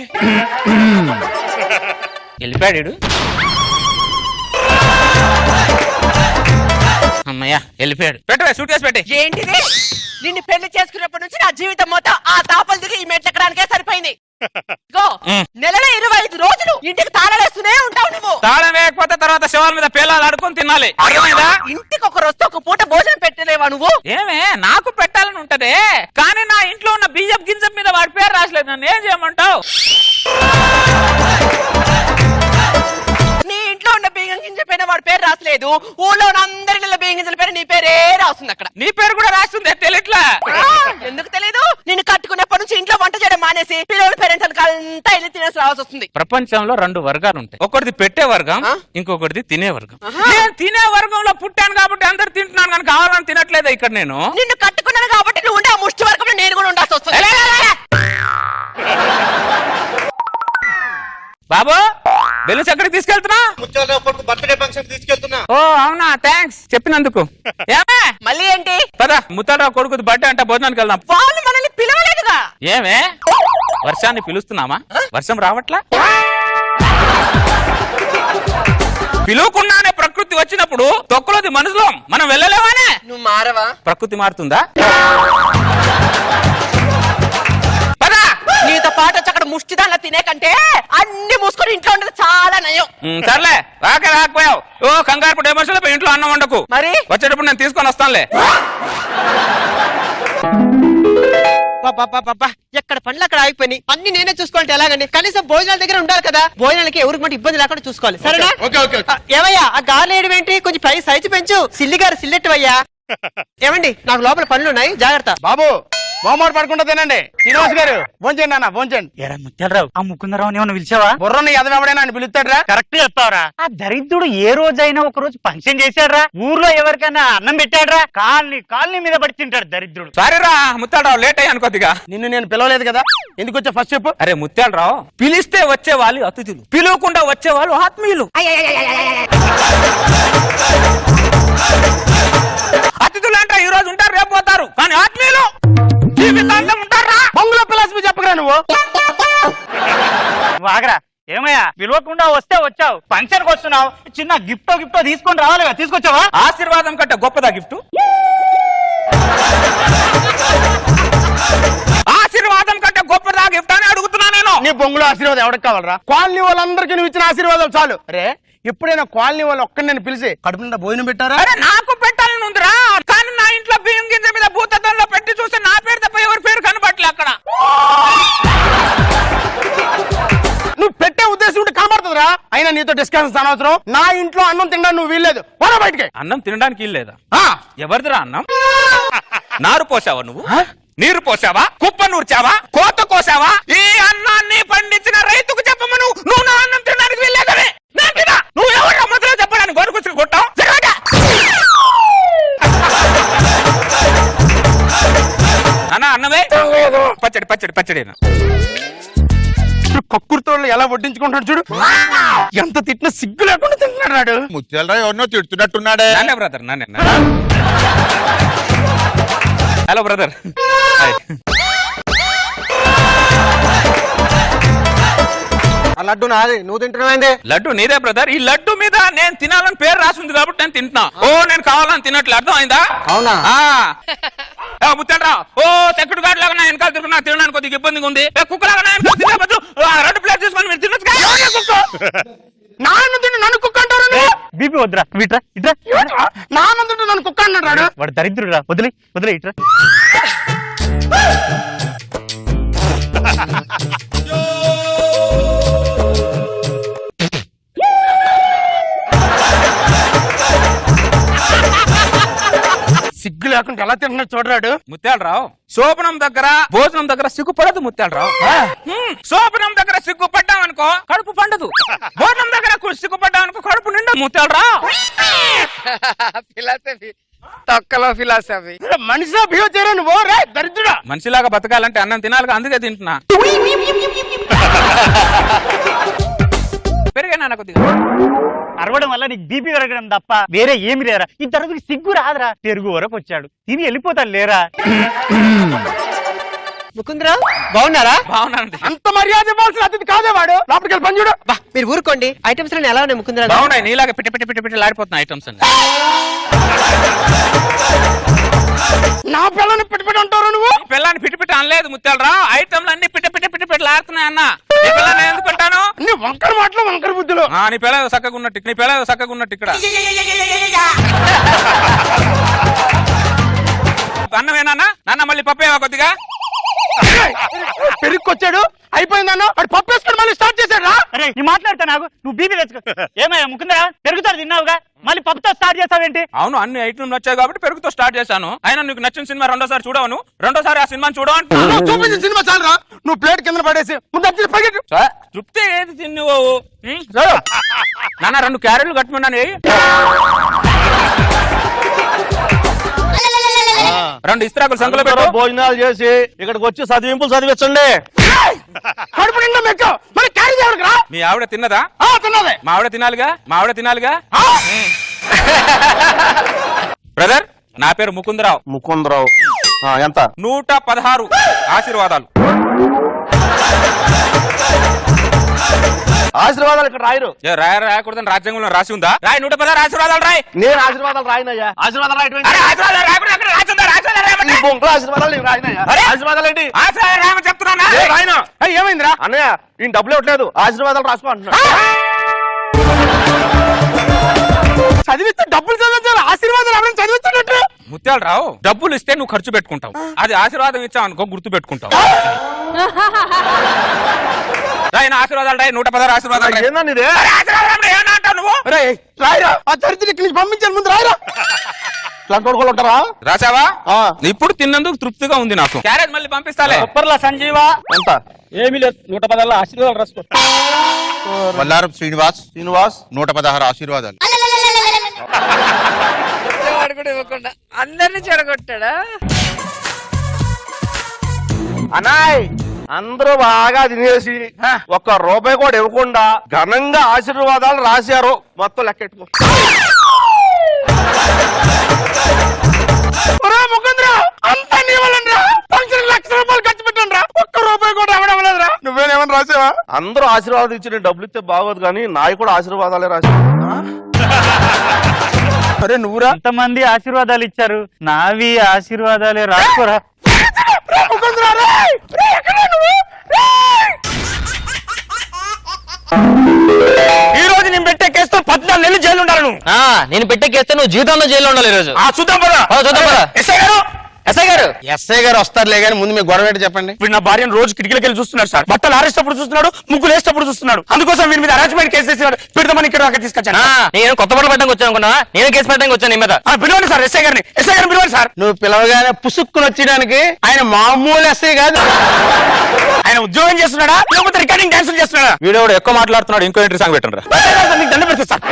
వెళ్ళిపోయాడు. అమ్మయ్యా వెళ్ళిపోయాడు. పెట్టవే సూట్ కేసు పెట్టి. ఏంటిది? నిన్ను పెళ్లి చేసుకున్నప్పటి నుంచి నా జీవితం మొత్తం ఆ తాపలు దిగి ఈ మెట్లు ఎక్కడానికే సరిపోయింది. నెలలో 25 రోజులు ఇంటికి తాళాలేస్తూనే ఉంటావు నువ్వు. తాళం వేయకపోతే తర్వాత శవాల మీద పేలాలు ఆడుకొని తినాలి, అర్థమైందా? ఇంటికి ఒక రోజు ఒక పూట భోజనం పెట్టలేవా నువ్వు? ఏమే నాకు పెట్టాలని ఉంటదే, కానీ నా ఇంట్లో ఉన్న బియ్యం గింజం మీద వాడి పేరు రాసలేదు, నన్ను ఏం చేయమంటావు? నీ ఇంట్లో ఉన్న బియ్యం గింజ పైన వాడి పేరు రాసలేదు, ఊళ్ళో ఉన్న అందరి బియ్యం గింజల పేరు నీ పేరే రాస్తుంది అక్కడ. నీ పేరు కూడా రాస్తుంది, తెలియట్లా? ఎందుకు తెలీదు? నిన్ను కట్టుకున్నప్పటి నుంచి ఇంట్లో వంట చేయడం మానేసి పిల్లల పేరెంట్స్ అంతా వెళ్ళి తినేసి రావాల్సి వస్తుంది. ప్రపంచంలో 2 వర్గాలు ఉంటాయి, ఒకటిది పెట్టే వర్గం, ఇంకొకటిది తినే వర్గం. నేను తినే వర్గంలో పుట్టాను కాబట్టి అందరు తింటున్నాను, కానీ కావాలని తినట్లేదా ఇక్కడ నేను? నిన్ను కట్టుకున్నాను కాబట్టి నువ్వు ఉండే ఆ ముష్టి వర్గంలో నేను కూడా ఉండాల్సి వస్తుంది. బాబు బెలూన్స్ ఎక్కడికి తీసుకెళ్తున్నా? Birthday function తీసుకెళ్తున్నా. ఓ అవునా, థ్యాంక్స్ చెప్పినందుకు. ఏమే మళ్ళీ ఏంటి? పదా ముత్తారావు కొడుకు బర్త్డే అంటే భోజనానికి వెళ్దాం. వాళ్ళు మనల్ని పిలవలేదుగా. ఏమే వర్షాన్ని పిలుస్తున్నామా? వర్షం రావట్లా? పిలువకుండానే ప్రకృతి వచ్చినప్పుడు తొక్కలోది మనుషులం, మనం వెళ్ళలేవానే. నువ్వు మారవా? ప్రకృతి మారుతుందా? నీతో పాటు వచ్చి అక్కడ ముష్టి దానిలో తినే కంటే అన్ని మూసుకొని ఇంట్లో ఉండదు చాలా నయం. సర్లే రాకపోయావు. ఓ కంగారు పడే మనుషులు ఇంట్లో అన్నం వండకు, మరి వచ్చేటప్పుడు నేను తీసుకొని వస్తానులే. ఎక్కడ పనులు అక్కడ ఆగిపోయి అన్ని నేనే చూసుకోవాలంటే ఎలాగండి? కనీసం భోజనాల దగ్గర ఉండాలి కదా, భోజనాలకి ఎవరికి మటు ఇబ్బంది లేకుండా చూసుకోవాలి, సరేనా? ఏమయ్యా ఆ గాలి వేయడం ఏంటి? కొంచెం పై సైజు పెంచు. సిల్లి గారు సిల్లెట్టువయ్యా. ఏమండి నాకు లోపల పనులు ఉన్నాయి, జాగ్రత్త. బాబు బొమ్మడు పడుకుంటా తినండి. శ్రీనివాస్ గారు భోంచండి అన్న, భోంచండి. ఎరా ముత్యాలరావు, ఆ ముకుందరావుని ఏమన్నా పిలిచావా? బుర్రని ఎదవెవడైనా అని పిలుస్తాడ్రా? కరెక్ట్ చెప్తావరా. ఆ దరిద్రుడు ఏ రోజైనా ఒక రోజు ఫంక్షన్ చేశాడ్రా? ఊర్లో ఎవరికైనా అన్నం పెట్టాడ్రా? కాలనీ మీద పడి తింటాడు దరిద్రుడు. సారీరా ముత్యాలరావు, లేట్ అయ్యాను కొద్దిగా. నిన్ను నేను పిలవలేదు కదా, ఎందుకు వచ్చా ఫస్ట్ చెప్పు. అరే ముత్యాలరావు, పిలిస్తే వచ్చే వాళ్ళు అతిథులు, పిలవకుండా వచ్చే వాళ్ళు ఆత్మీయులు. అతిథులు అంటే ఈ రోజు ఉంటారు, రేపు పోతారు, కానీ ఆత్మీయులు జీవితాంతం ఉంటారా? బొంగులో ఫిలాసఫీ చెప్పగరా నువ్వు. వాగరా. ఏమయ్యా పిలవకుండా వస్తే వచ్చావు, ఫంక్షన్ కి వస్తున్నావు, చిన్న గిఫ్టో తీసుకొని రావాలిగా, తీసుకొచ్చావా? ఆశీర్వాదం కంటే గొప్పదా గిఫ్ట్? ఆశీర్వాదం కంటే గొప్పదా గిఫ్ట్ అని అడుగుతున్నా నేను. నీ బొంగులో ఆశీర్వాదం ఎవరికి కావాలరా? కాలనీ వాళ్ళందరికీ నువ్వు ఇచ్చిన ఆశీర్వాదాలు చాలు. అరే ఎప్పుడైనా కాలనీ వాళ్ళు ఒక్కడిని నేను పిలిచి కడుపు నిండా భోజనం పెట్టారా? అరే నాకు పెట్టాలని ఉందిరా, కానీ నా ఇంట్లో బియ్యం గింజ మీద భూతద్దంలో పెట్టి చూస్తే నా పేరు తప్ప ఎవరి పేరు కనబట్లే అక్కడ. నువ్వు పెట్టే ఉద్దేశం ఉంటే కనబడుతుందిరా. అయినా నీతో డిస్కషన్ అనవసరం. నా ఇంట్లో అన్నం తినడానికి నువ్వు వీల్లేదు, పోరా బయటికి. అన్నం తినడానికి వీల్లేదా? ఎవరిదిరా అన్నం? నారు పోసావా నువ్వు? నీరు పోసావా? కుప్ప నూర్చావా? కోత కోసావా? ఈ అన్నాన్ని పండించిన రైతుకు చెప్పమను, నువ్వు నా అన్నం తినడానికి వీల్లేదని. నువ్వు ఎవరు మధ్యలో చెప్పడానికి గొరుకుసులు కొట్టావు? అన్న అన్నమే పచ్చడి కక్కుర్తో ఎలా వడ్డించుకుంటాడు చూడు. ఎంత తిట్టినా సిగ్గు లేకుండా తింటున్నాడు. ముత్యాలరావు ఎవరినో తిడుతున్నట్టున్నాడే. నానే బ్రదర్, నానే. Hello brother. ఆ లడ్డు నాది, నువ్వు తింటున్నావేంది? లడ్డు నీదే బ్రదర్. ఈ లడ్డు మీద నేను తినాలని పేరు రాసింది కాబట్టి నేను తింటున్నా. ఓ నేను కావాలని తినట్లు అర్థమైందా? అవునా? ముత్తండ్రా, ఓ తెక్కుడు గాడి లాగా నా వెనకాల తిరుగుతున్నా, తినడానికి కొద్దిగా ఇబ్బందిగా ఉంది. కుక్కలాగా నా వెనకాల తినే బదులు 2 ప్లేట్ తీసుకొని మీరు తినొచ్చు. నాన్న తింటే నన్ను కుక్క అంటారు. బీపీ వద్దురా, ఇట్రా నాన్న తింటే నన్ను కుక్క అంటాడు. వాడు దరిద్రుడురా, వదిలే ఇట్రా. సిగ్గు లేకుండా ఎలా తింటున్నాడు చూడరాడు. ముత్యాలరావు, శోభనం దగ్గర భోజనం దగ్గర సిగ్గుపడదు ముత్యాలరావు. శోభనం దగ్గర సిగ్గుపడ్డాం అనుకో కడుపు పండదు, భోజనం దగ్గర సిగ్గుపడ్డాం అనుకో కడుపు నిండదు ముత్యాలరావు. ఫిలాసఫీ, తొక్కలో ఫిలాసఫీ. మనిషిలా బిహేవ్ చేయరా నువ్వు? రే దరిద్రుడా. మనిషిలాగా బతకాలంటే అన్నం తినాలిగా, అందుకే తింటున్నా. పెరిగానా కొద్దిగా? అరవడం వల్ల నీకు బీపీ పెరగడం తప్ప వేరే ఏమి లేరా? ఈ తరగతికి సిగ్గు రాదురా. పెరుగు వరకు వచ్చాడు, తిని వెళ్ళిపోతాడు లేరా? ముకుందరావు బాగున్నారా? బాగున్నానండి. అంత మర్యాద ఇవ్వాల్సిన అతిథి కాదే వాడు. లోపలికి వెళ్ళి పని చూడు. బా మీరు ఊరుకోండి. ఐటమ్స్ ఎలా ఉన్నాయి ముకుందరావు? బాగున్నాయి, నీలాగా పిట్టి పిట్టి పిట్టి పిట్టి లాడిపోతున్నాయి ఐటమ్స్ అండి. నా పిల్లని పిట్టి అంటారు నువ్వు? పిల్లని పిట్టి పిట్టి అనలేదు ముత్యాలరావు, ఐటమ్లు అన్ని పిట్టి పిట్టి పిట్టి పిట్టి లాడుతున్నాయి అన్న. నీ పిల్లని ఎందుకుంటాను? నీ వంకర మాటలు వంకర బుద్ధులు. నీ పిల్ల చక్కగా ఉన్నట్టు, నీ పిల్ల చక్కగా ఉన్నట్టు ఇక్కడ. అన్నమేనా నాన్న? మళ్ళీ పప్పేవా కొద్దిగా? పెరుగుకొచ్చాడు అయిపోయిందన్న. వాడు పప్పు వేసుకొని మళ్ళీ స్టార్ట్ చేశాడు. అరే నీ మాట్లాడతా నాకు, నువ్వు బీపీ తెచ్చుకో. ఏమయ్యా ముకుందరా, పెరుగుతాడు తిన్నావుగా, మళ్ళీ పప్పుతో స్టార్ట్ చేస్తావేంటి? అవును, అన్ని ఐటమ్ నచ్చాయి కాబట్టి పెరుగుతో స్టార్ట్ చేశాను. అయినా నీకు నచ్చిన సినిమా రెండోసారి చూడవను, రెండోసారి ఆ సినిమాని చూడవు. చూపించిన సినిమా చాలరా, నువ్వు ప్లేట్ కింద పడేసి ముందు పైకి తృప్తి ఏది తిన్ను నాన్న? 2 క్యారెట్లు కట్టుకున్నాను, 2 ఇస్త్రాకులు సంఖ్యలో పెట్టు. భోజనాలు చేసి ఇక్కడికి వచ్చి చదివింపులు చదివించండి. కడుపు నిండా మెక్క మరి క్యారీ చేయడానికి రా. మీ ఆవిడ తిన్నదా? తిన్నదే. మా ఆవిడ తినాలిగా, మా ఆవిడ తినాలిగా. బ్రదర్, నా పేరు ముకుందరావు. ముకుందరావు ఎంత? 116 ఆశీర్వాదాలు. ఆశీర్వాదాలు ఇక్కడ రాయరు. రాయకూడదని రాజ్యాంగంలో రాసి ఉందా? రాయి 116 ఆశీర్వాదాలు రాయి. నేను ఆశీర్వాదాలు రాయనయ్యా. ఆశీర్వాదాలు చెప్తున్నా రాయను. ఏమైందిరా అన్నయ్య? ఈ డబ్బులు ఇవ్వట్లేదు, ఆశీర్వాదాలు రాసుకో అంటున్నా. చదివిస్తే డబ్బులు చదివించాలి, ఆశీర్వాదాలు ఎవరైనా చదివించినట్టు. ముత్యాలరావు, డబ్బులు ఇస్తే నువ్వు ఖర్చు పెట్టుకుంటావు, అది ఆశీర్వాదం ఇచ్చావు అనుకో గుర్తు పెట్టుకుంటావు. రాయన ఆశీర్వాదాలు రాయి, 116 ఆశీర్వాదాలు. రాయరా, ఆ దరిద్రుడి ఇక్కడి నుంచి పంపించాను, ముందు రాయరా. ఉంటారా? రాసావా? ఇప్పుడు తిన్నందుకు తృప్తిగా ఉంది నాకు. క్యారెట్ మళ్ళీ పంపిస్తాలే. సంజీవా ఎంత? ఏమీ లేదు, 116 ఆశీర్వాదాలు రాసుకో. వల్లారం శ్రీనివాస్ 116 ఆశీర్వాదాలు. వాడు కూడా ఇవ్వకుండా అందరినీ చెడగొట్టాడా? అనాయ్ అందరూ బాగా తినేసి ₹1 కూడా ఇవ్వకుండా ఘనంగా ఆశీర్వాదాలు రాశారు. మొత్తం లెక్కెట్టుకో. అంతా నీ వల్లరా, ₹1,00,000 ఖర్చు పెట్టండి రా, ₹1 కూడా ఎవడవలేదురా. నువ్వేనేమని రాసావా? అందరూ ఆశీర్వాదాలు ఇచ్చి నేను డబ్బులు ఇస్తే బాగోదు కానీ నాయి కూడా ఆశీర్వాదాలే రాశా. అరే నువ్వురా? ఎంతమంది ఆశీర్వాదాలు ఇచ్చారు, నావి ఆశీర్వాదాలే రాసుకోరా. ఈ రోజు నేను పెట్టే కేసుతో 14 నెలలు జైలు ఉండాలి. నేను పెట్టే కేస్తే నువ్వు జీవితంలో జైల్లో ఉండాలి ఈ రోజు. చూద్దాం పద. ఎస్ఐ గారు వస్తారులే కానీ ముందు మీకు గొడవ ఏంటి చెప్పండి. వీడు నా భార్యను రోజు కిటికీలకి వెళ్ళి చూస్తున్నాడు సార్. బట్టలు ఆరేసేటప్పుడు చూస్తున్నాడు, ముగ్గులు వేసేటప్పుడు చూస్తున్నాడు. అందుకోసం వీరి మీద అరేంజ్మెంట్ కేసు వేసేవాడు. పెడదామని ఇక్కడ తీసుకొచ్చాను. నేను కొత్త బట్టలు పెట్టడానికి వచ్చాను అనుకున్నా, నేను కేసు పెట్టడానికి వచ్చాను నీ మీద. పిలవండి సార్, ఎస్ఐ గారిని పిలవండి సార్. నువ్వు పిలవగానే పుసుక్కుని వచ్చేయడానికి ఆయన మామూలు ఎస్ఐ కాదు. ఆయన ఉద్యోగం చేస్తున్నాడా లేకపోతే రికార్డింగ్ డాన్సులు చేస్తున్నాడా? వీడియో ఎక్కువ మాట్లాడుతున్నాడు, ఇంకో ఎంట్రీ సాంగ్ పెట్టండి. నీకు దండ పెడతా సార్.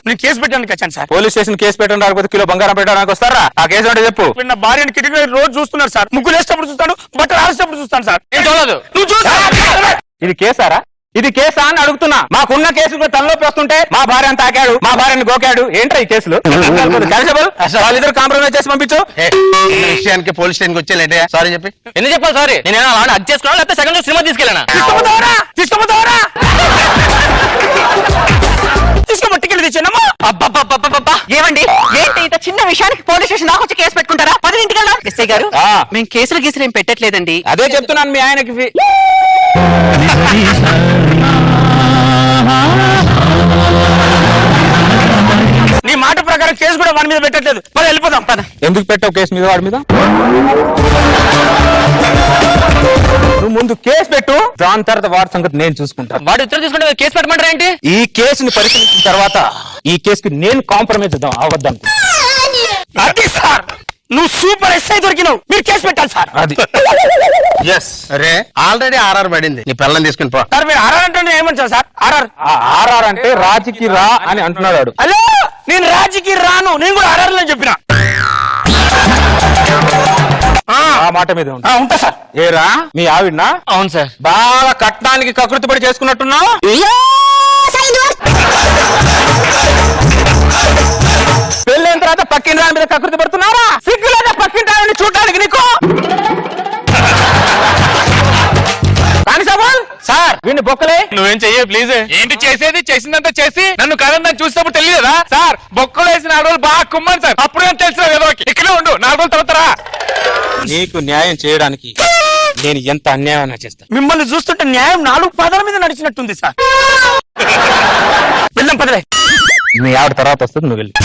నేను కేసు పెట్టడానికి వచ్చాను సార్. పోలీస్ స్టేషన్ కేసు పెట్టండి, రాకపోతే కిలో బంగారం పెట్టడానికి వస్తారా? ఆ కేసు అంటే చెప్పు. నా భార్యను కిటికీ రోజు చూస్తున్నాడు సార్. ముగ్గులు వేసేటప్పుడు చూస్తాడు, బట్టలు ఆరేసేటప్పుడు చూస్తాను సార్. నేను చూడలేదు. నువ్వు చూసా? ఇది కేసారా? ఇది కేసా అని అడుగుతున్నా. మాకున్న కేసులు తలలోకి వస్తుంటే మా భార్యను తాకాడు, మా భార్యను గోకాడు. ఏంట్రా ఈ కేసులు? వాళ్ళిద్దరు కాంప్రమైజ్ చేసి పంపించు. విషయానికి పోలీస్ స్టేషన్కి వచ్చేలేంటే సారీ చెప్పి ఎందుకు చెప్పాలి? సారీ నేను హక్ చేసుకున్నా లేకపోతే సెకండ్ సినిమా తీసుకెళ్ళానా? ఏమండి ఏంటి ఇంత చిన్న విషయానికి పోలీస్ స్టేషన్ దాకా వచ్చి కేసు పెట్టుకుంటారా? 10 ఇంటికి వెళ్దాం. ఎస్ఐ గారు మేము కేసులు గీసులు ఏం పెట్టట్లేదండి. అదే చెప్తున్నాను మీ ఆయనకి. నీ మాట ప్రకారం కేసు కూడా వాడి మీద పెట్టట్లేదు. పద వెళ్ళిపోదాం. పద. ఎందుకు పెట్టావు కేసు మీద వాడి మీద? నువ్వు ముందు కేసు పెట్టు, దాని తర్వాత వాడి సంగతి నేను చూసుకుంటాను. వాడు ఉత్తరం తీసుకుంటే కేసు పెట్టమంటారా ఏంటి? ఈ కేసుని పరిశీలించిన తర్వాత ఈ కేసుకి నేను కాంప్రమైజ్ అవద్దాను. అది సార్ నువ్వు సూపర్ ఎస్ఐ దొరికినావు, మీరు కేసు పెట్టాలి సార్. అది ఎస్ అరే ఆల్రెడీ ఆర్ఆర్ పడింది, నీ పిల్లల్ని తీసుకుని పో. సార్ మీరు ఆర్ఆర్ అంటే ఏమంటారు సార్? ఆర్ఆర్ అంటే రాజుకి రా అని అంటున్నాడు వాడు. హలో, నేను రాజుకి రాను, నేను కూడా ఆర్ఆర్ అని చెప్పిన. ఆ మాట మీద ఉంటా. ఉంటా సార్. ఏరా మీ ఆవిడనా? అవును సార్. బాగా కట్నానికి కకృతి పడి చేసుకున్నట్టున్నావు. పెళ్ళైన తర్వాత పక్కింటి రాని మీద కకృతి పడుతున్నారా? సిగ్గులేదా పక్కింటి రాని చూడడానికి నీకు? కానిస్టేబుల్ సార్ వీడిని బొక్కలే. నువ్వేం చెయ్యి ప్లీజ్. ఏంటి చేసేది? చేసిందంతా చేసి నన్ను కదందని చూసినప్పుడు తెలియదా సార్? బొక్కలు వేసిన 4 రోజులు బాగా కుమ్మని సార్, అప్పుడే తెలిసిన ఏదో ఇక్కడే ఉండు, 4 రోజుల తర్వాత రా. నీకు న్యాయం చేయడానికి నేను ఎంత అన్యాయం చేస్తాను. మిమ్మల్ని చూస్తుంటే న్యాయం 4 పాదాల మీద నడిచినట్టుంది సార్. వెళ్దాం పదలే. మీ ఆవిడ తర్వాత వస్తుంది, నువ్వు వెళ్ళి.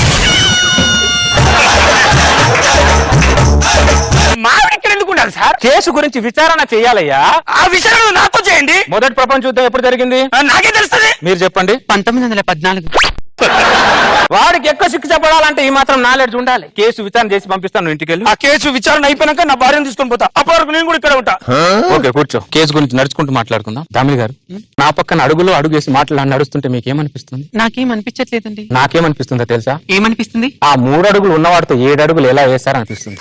మావిడ ఇక్కడ ఎందుకు ఉండాలి సార్? కేసు గురించి విచారణ చేయాలయ్యా. ఆ విషయాలు నాతో చేయండి. మొదటి ప్రపంచ యుద్ధం ఎప్పుడు జరిగింది? నాకే తెలుస్తుంది. మీరు చెప్పండి. 1914. వాడికి ఎక్కువ శిక్ష చెప్పడాలంటే ఈ మాత్రం నాలెడ్జ్ ఉండాలి. కేసు విచారణ చేసి పంపిస్తాను ఇంటికి వెళ్ళి. ఆ కేసు విచారణ అయిపోయినాక నా భార్యను తీసుకొని పోతా, అప్పటి వరకు నేను కూడా ఇక్కడ ఉంటా. ఓకే కూర్చో. కేసు గురించి నడుచుకుంటూ మాట్లాడుకుందాం. దామిని గారు నా పక్కన అడుగులో అడుగేసి నడుస్తుంటే మీకేమనిపిస్తుంది? నాకేం అనిపించట్లేదండి. నాకేమనిపిస్తుందో తెలుసా? ఏమనిపిస్తుంది? ఆ 3 అడుగులు ఉన్నవాడితో 7 అడుగులు ఎలా వేస్తారనిపిస్తుంది.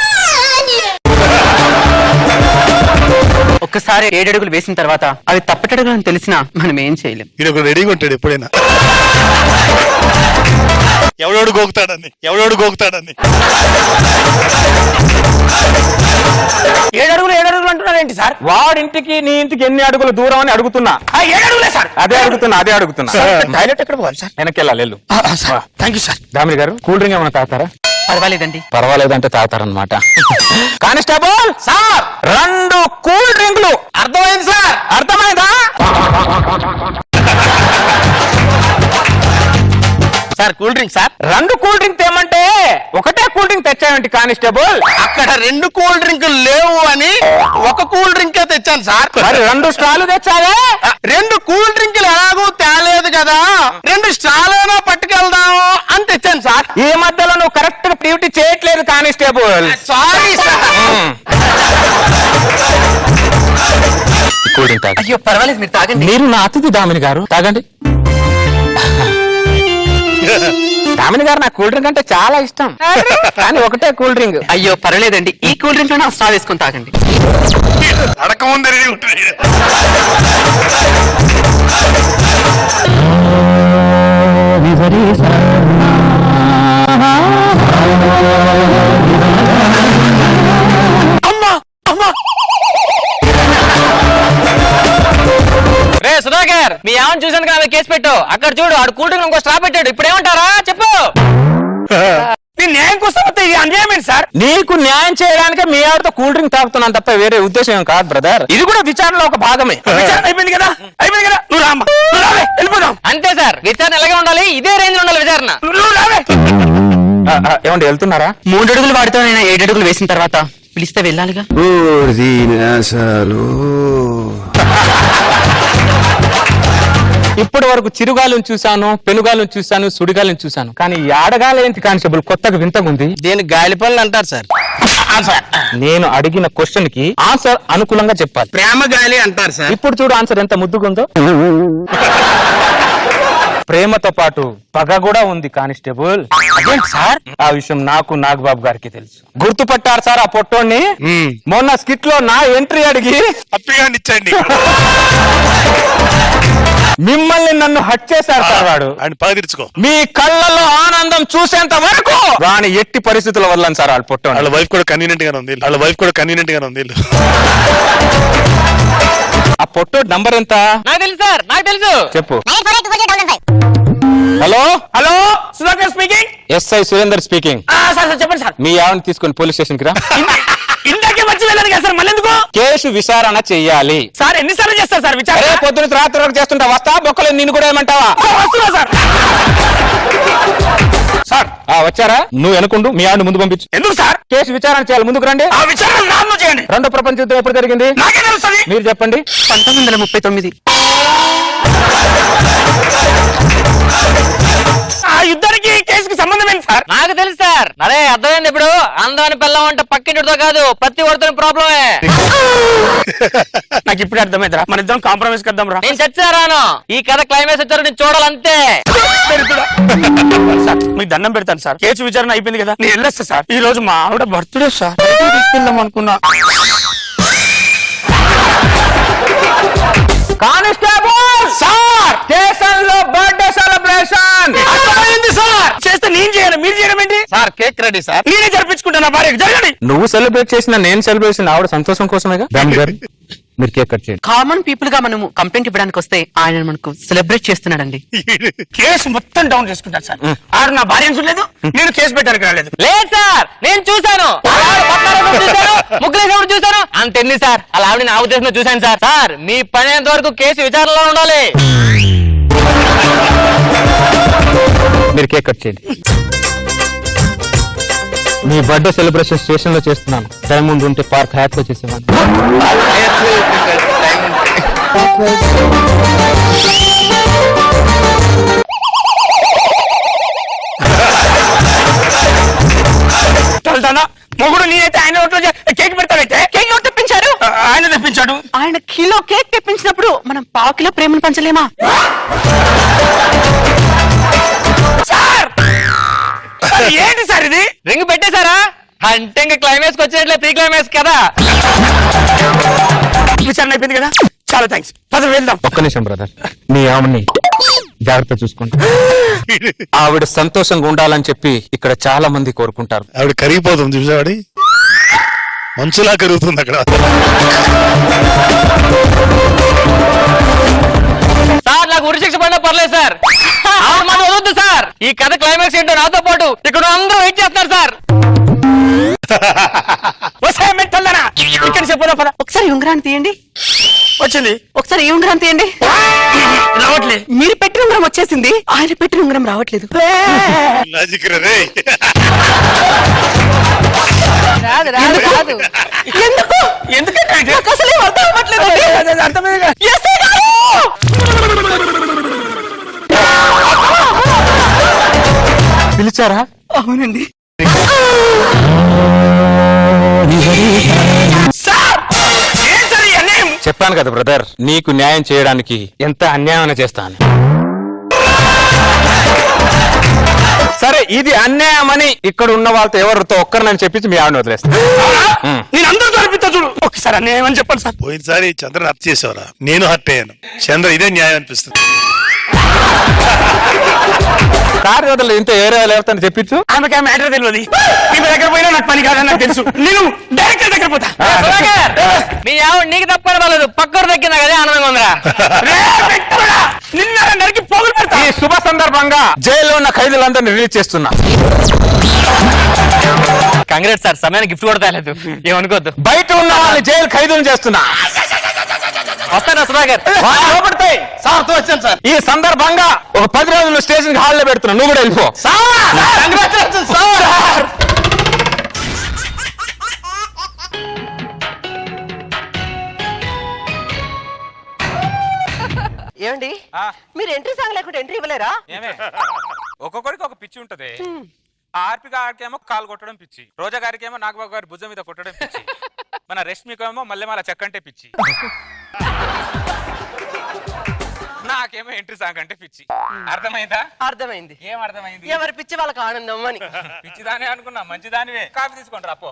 ఒక్కసారి 7 అడుగులు వేసిన తర్వాత అవి తప్పటడుగులు అని తెలిసినా మనం ఏం చేయలేం. వీడు రెడీగా ఉంటాడు ఎప్పుడైనా, ఎవడోడు గోగుతాడని 7 అడుగులు అంటున్నారు ఏంటి సార్? వాడింటికి నీ ఇంటికి ఎన్ని అడుగులు దూరం అని అడుగుతున్నా. 7 అడుగులే సార్. అదే అడుగుతున్నా. టాయిలెట్ ఎక్కడ పోవాలి సార్? వెనక్కి వెళ్ళాలి, వెళ్ళు. Thank you sir. దామిని గారు కూల్ డ్రింక్ ఏమైనా తాగుతారా? పర్వాలేదండి. పర్వాలేదంటే తాగుతారనమాట. కానిస్టేబుల్ సార్ 2 కూల్ డ్రింకులు. అర్థమైంది సార్? అర్థమైందా sir cool drink sir. 2 cool drink తేమంటే ఒకటే కూల్ డ్రింక్ తెచ్చావేంటి కానిస్టేబుల్? అక్కడ 2 కూల్ డ్రింకులు లేవు అని 1 కూల్ డ్రింకే తెచ్చాను సార్. మరి 2 స్ట్రాలు తెచ్చావే? 2 కూల్ డ్రింకులు ఎలాగూ తేలేదు కదా, 2 స్ట్రాలైనా పట్టుకెళ్దాము అని తెచ్చాను సార్. ఈ మధ్యలో నువ్వు కరెక్ట్ గా డ్యూటీ చేయట్లేదు constable. Sorry sir. Cool drink తాగండి. అయ్యో పర్వాలేదు, మీరు తాగండి. మీరు నా అతిథి దామిని గారు, తాగండి. దామిని గారు నా కూల్ డ్రింక్ అంటే చాలా ఇష్టం, కానీ ఒకటే కూల్ డ్రింక్. అయ్యో పర్వాలేదండి, ఈ కూల్ డ్రింక్ లో స్ట్రా వేసుకొని తాగండి. అడక ముందు రెడీ ఉంటుంది. రే సుధాకర్, మీ ఆమెను చూసాను కదా కేసు పెట్టు. అక్కడ చూడు, ఆడు కూల్ డ్రింక్ ఇంకో స్ట్రా పెట్టాడు. ఇప్పుడు ఏమంటారా చెప్పు. న్యాయం కోసం వస్తే ఇది అన్యాయమేంటి సార్? నీకు న్యాయం చేయడానికి మీ ఆవిడతో కూల్ డ్రింక్ తాగుతున్నాను తప్ప వేరే ఉద్దేశం ఏం కాదు బ్రదర్. ఇది కూడా విచారణలో ఒక భాగమే. విచారణ అయిపోయింది కదా, నువ్వు రామ్మా, నువ్వు రావే, వెళ్ళిపోదాం. అంతే సార్, విచారణ ఎలాగే ఉండాలి, ఇదే రేంజ్ లో ఉండాలి విచారణ. నువ్వు రావే. ఏమండి వెళ్తున్నారా? 3 అడుగులు వాడితో నేను 7 అడుగులు వేసిన తర్వాత పిలిస్తే వెళ్ళాలిగా. ఇప్పటి వరకు చిరుగాలను చూశాను, పెనుగాలను చూశాను, సుడిగాలను చూశాను, కానీ ఈ ఆడగాలి ఏంటి కానిస్టేబుల్ కొత్తగా వింతగుంది. దేని గాలి పనులు అంటారు సార్. నేను అడిగిన క్వశ్చన్ కి ఆన్సర్ అనుకూలంగా చెప్పాలి. ప్రేమ గాలి అంటారు సార్. ఇప్పుడు చూడు ఆన్సర్ ఎంత ముద్దుగుందో. ప్రేమతో పాటు పగ కూడా ఉంది కానిస్టేబుల్. అదేంటి సార్? ఆ విషయం నాకు నాగబాబు గారికి తెలుసు. గుర్తుపట్టారు సార్ ఆ పొట్టోని? మొన్న స్కిట్ లో నా ఎంట్రీ అడిగి అప్పిగానిచ్చండి, మిమ్మల్ని నన్ను హట్ చేశారు సార్. వాడు ఆయన పగ తీర్చుకో. మీ కళ్ళల్లో ఆనందం చూసేంత వరకు వాని ఎట్టి పరిస్థితుల్లో వదలను సార్. వాళ్ళు పొట్టోని, వాళ్ళ వైఫ్ కూడా కన్వీనియంట్ గానే ఉంది. ఆ పొట్టోడు నంబర్ ఎంత? నాకు తెలుసు సార్, నాకు తెలుసు. చెప్పు. Hello hello, Sudhakar speaking. SI Surender speaking. Sir చెప్పండి సార్. మీ ఆవిడని తీసుకొని పోలీస్ స్టేషన్ కి రా. ఇందాకే వచ్చి వెళ్ళాను కదా సార్, మళ్ళీ ఎందుకు? కేసు విచారణ చెయ్యాలి సార్. ఎన్నిసార్లు చేస్తారు సార్ విచారణ? అరే పొద్దున రాత్రి వరకు చేస్తుంటా, వస్తా బొక్కలు నిన్ను కూడా ఏమంటావా? వస్తున్నా సార్. సార్ వచ్చారా? నువ్వు అనుకుంటూ మీ ఆవిడ ముందు పంపించు. ఎందుకు సార్? కేసు విచారణ చేయాలి, ముందుకు రండి. ఆ విచారణ నాన్న చేయండి. 2వ ప్రపంచ యుద్ధం ఎప్పుడు జరిగింది? నాకే తెలుస్తుంది. మీరు చెప్పండి. 1939. ఆ యుద్ధానికి కేసుకి సంబంధం ఏంటి సార్? సార్. నాకు తెలుసు సార్. అరే అర్థమైంది ఇప్పుడు. అందమైన పిల్లం అంటే పక్కింటితో కాదు ప్రతి ఒడితో ప్రాబ్లమే. నాకు ఇప్పుడు అర్థమైందిరా, మన ఇద్దరం కాంప్రమైజ్ కద్దాం రా. నేను చచ్చారాను. ఈ కథ క్లైమాక్స్ వచ్చారు నేను చూడాలంతే. సార్ మీకు దండం పెడతాను సార్, కేసు విచారణ అయిపోయింది కదా, నేను వెళ్ళొస్తా సార్. ఈ రోజు మా ఆవిడ బర్త్డే సార్, తీసుకెళ్దాం అనుకున్నా. కానిస్టేబుల్ సార్ స్టేషన్ లో బర్త్డే సెలబ్రేషన్ సార్. చేస్తే నేను చేయను, మీరు చేయడం ఏంటి సార్? Cake ready sir. నేనే జరిపించుకుంటాను భార్యకి. జరగండి. నువ్వు సెలబ్రేట్ చేసిన నేను సెలబ్రేట్ చేసిన ఆవిడ సంతోషం కోసమేగా. రామ్ గారు మీరు కేక్ కట్ చేయండి. కామన్ పీపుల్ గా మనము కంప్లైంట్ ఇవ్వడానికి వస్తే ఆయన మనకు సెలబ్రేట్ చేస్తున్నాడండి. కేసు మొత్తం డౌన్ చేసుకుంటాను సార్. ఆడు నా భార్యను చూడలేదు, నేను కేసు పెట్టడానికి రాలేదు. లేదు సార్, నేను చూశాను. ముగ్గులేసేప్పుడు చూశాను. అంతెంది సార్, అలా ఆవిడ నా ఉద్దేశంలో చూశాను సార్. సార్ మీ పని అయ్యేంత వరకు కేసు విచారణలో ఉండాలి. మీరు కేక్ కట్ చేయండి. మీ బర్త్డే సెలబ్రేషన్ స్టేషన్ లో చేస్తున్నాను. టైం ముందు ఉంటే పార్క్ హ్యాపీ చేసేవాడిని. మొగుడు నేనైతే ఆయన కేక్ పెడతాడైతే కేక్ ఎవరు తెప్పించారు? ఆయన తెప్పించాడు. ఆయన కిలో కేక్ తెప్పించినప్పుడు మనం పావు కిలో ప్రేమను పంచలేమా? సార్ ఏంటి సార్ ఇది? రింగ్ పెట్టేశారా అంటే ఇంకా క్లైమాక్స్ వచ్చేట్లే, ప్రీ క్లైమాక్స్ కదా. విచారణ అయిపోయింది కదా, చాలా థ్యాంక్స్. పద వెళ్దాం. ఒక్క నిమిషం బ్రదర్, మీ ఆవిడని జాగ్రత్త చూసుకుంటా. ఆవిడ సంతోషంగా ఉండాలని చెప్పి ఇక్కడ చాలా మంది కోరుకుంటారు. ఆవిడ కరిగిపోతుంది చూసావాడి, మంచులా కరుగుతుంది అక్కడ. సార్ నాకు ఉరి శిక్ష పడినా పర్లేదు సార్. ఆవిడ మాట వదొద్దు సార్. ఈ కథ క్లైమాక్స్ ఏంటో నాతో పాటు ఇక్కడ అందరూ వెయిట్ చేస్తున్నారు సార్. ఇక్కడ చెప్పదా పద. ఒకసారి ఉంగరాన్ని తీయండి. వచ్చింది. ఒకసారి ఈ ఉంగరం తీయండి. రావట్లే. మీరు పెట్టిన ఉంగరం వచ్చేసింది, ఆయన పెట్టిన ఉంగరం రావట్లేదు. రాదు రాదు రాదు. ఎందుకు? ఎందుకంటే నాకు అసలు ఏం అర్థం అవ్వట్లేదు. అర్థమేగా. ఎస్ఐ గారు! పిలిచారా? అవునండి. చెప్పాను కదా బ్రదర్, నీకు న్యాయం చేయడానికి ఎంత అన్యాయం చేస్తాను. సరే ఇది అన్యాయం అని ఇక్కడ ఉన్న వాళ్ళతో ఎవరితో ఒక్కరినని చెప్పించి మీ ఆవిడని వదిలేస్తాను. నేను అందరితో అనిపిస్తా చూడు. ఒకసారి అన్యాయం అని చెప్పండి సార్. పోయినసారి చంద్రని హత్య చేసేవారా? నేను హత్య అయ్యాను. చంద్ర ఇదే న్యాయం అనిపిస్తుంది. కారు వదలు ఇంత ఏరియా లేవతని చెప్పించు. ఆమెకి ఆ మ్యాటర్ తెలియదు. మీ దగ్గర పోయినా నాకు పని కాదని నాకు తెలుసు. నేను డైరెక్టర్ దగ్గర పోతా. మీ ఆవిడ నీకు తప్పని వాళ్ళదు, పక్కన దక్కిందా కదా ఆనందంగా ఉందిరా. నిన్న నరికి పోగులు పెడతా. ఈ శుభ సందర్భంగా జైల్లో ఉన్న ఖైదీలందరినీ రిలీజ్ చేస్తున్నా. కంగ్రాట్స్ సార్, సమయానికి గిఫ్ట్ కూడా తేలేదు, ఏమనుకోవద్దు. బయట ఉన్న వాళ్ళని జైలు ఖైదీలు చేస్తున్నా. వస్తాను సుధాకర్. లోపడతాయి సార్ తో వచ్చాను సార్. ఈ సందర్భంగా ఒక 10 రోజులు స్టేషన్ హాల్లో పెడుతున్నా, నువ్వు కూడా వెళ్ళిపో. ఏమండి మీరు ఎంట్రీ సాంగ్ లేకుండా ఎంట్రీ ఇవ్వలేరా? ఏమే ఒక్కొక్కడికి ఒక పిచ్చి ఉంటది. ఆర్పి గారికేమో కాలు కొట్టడం పిచ్చి, రోజా గారికేమో నాగబాబు గారి భుజం మీద కొట్టడం పిచ్చి, మన రష్మికేమో మల్లెమాల చెక్కంటే పిచ్చి, నాకేమో ఎంట్రీ సాంగ్ అంటే పిచ్చి. అర్థమైందా? అర్థమైంది. ఏం అర్థమైంది? ఎవరి పిచ్చి వాళ్ళకి ఆనందం అని. పిచ్చిదానే అనుకున్నా, మంచిదానివే. కాఫీ తీసుకోండి రాపో.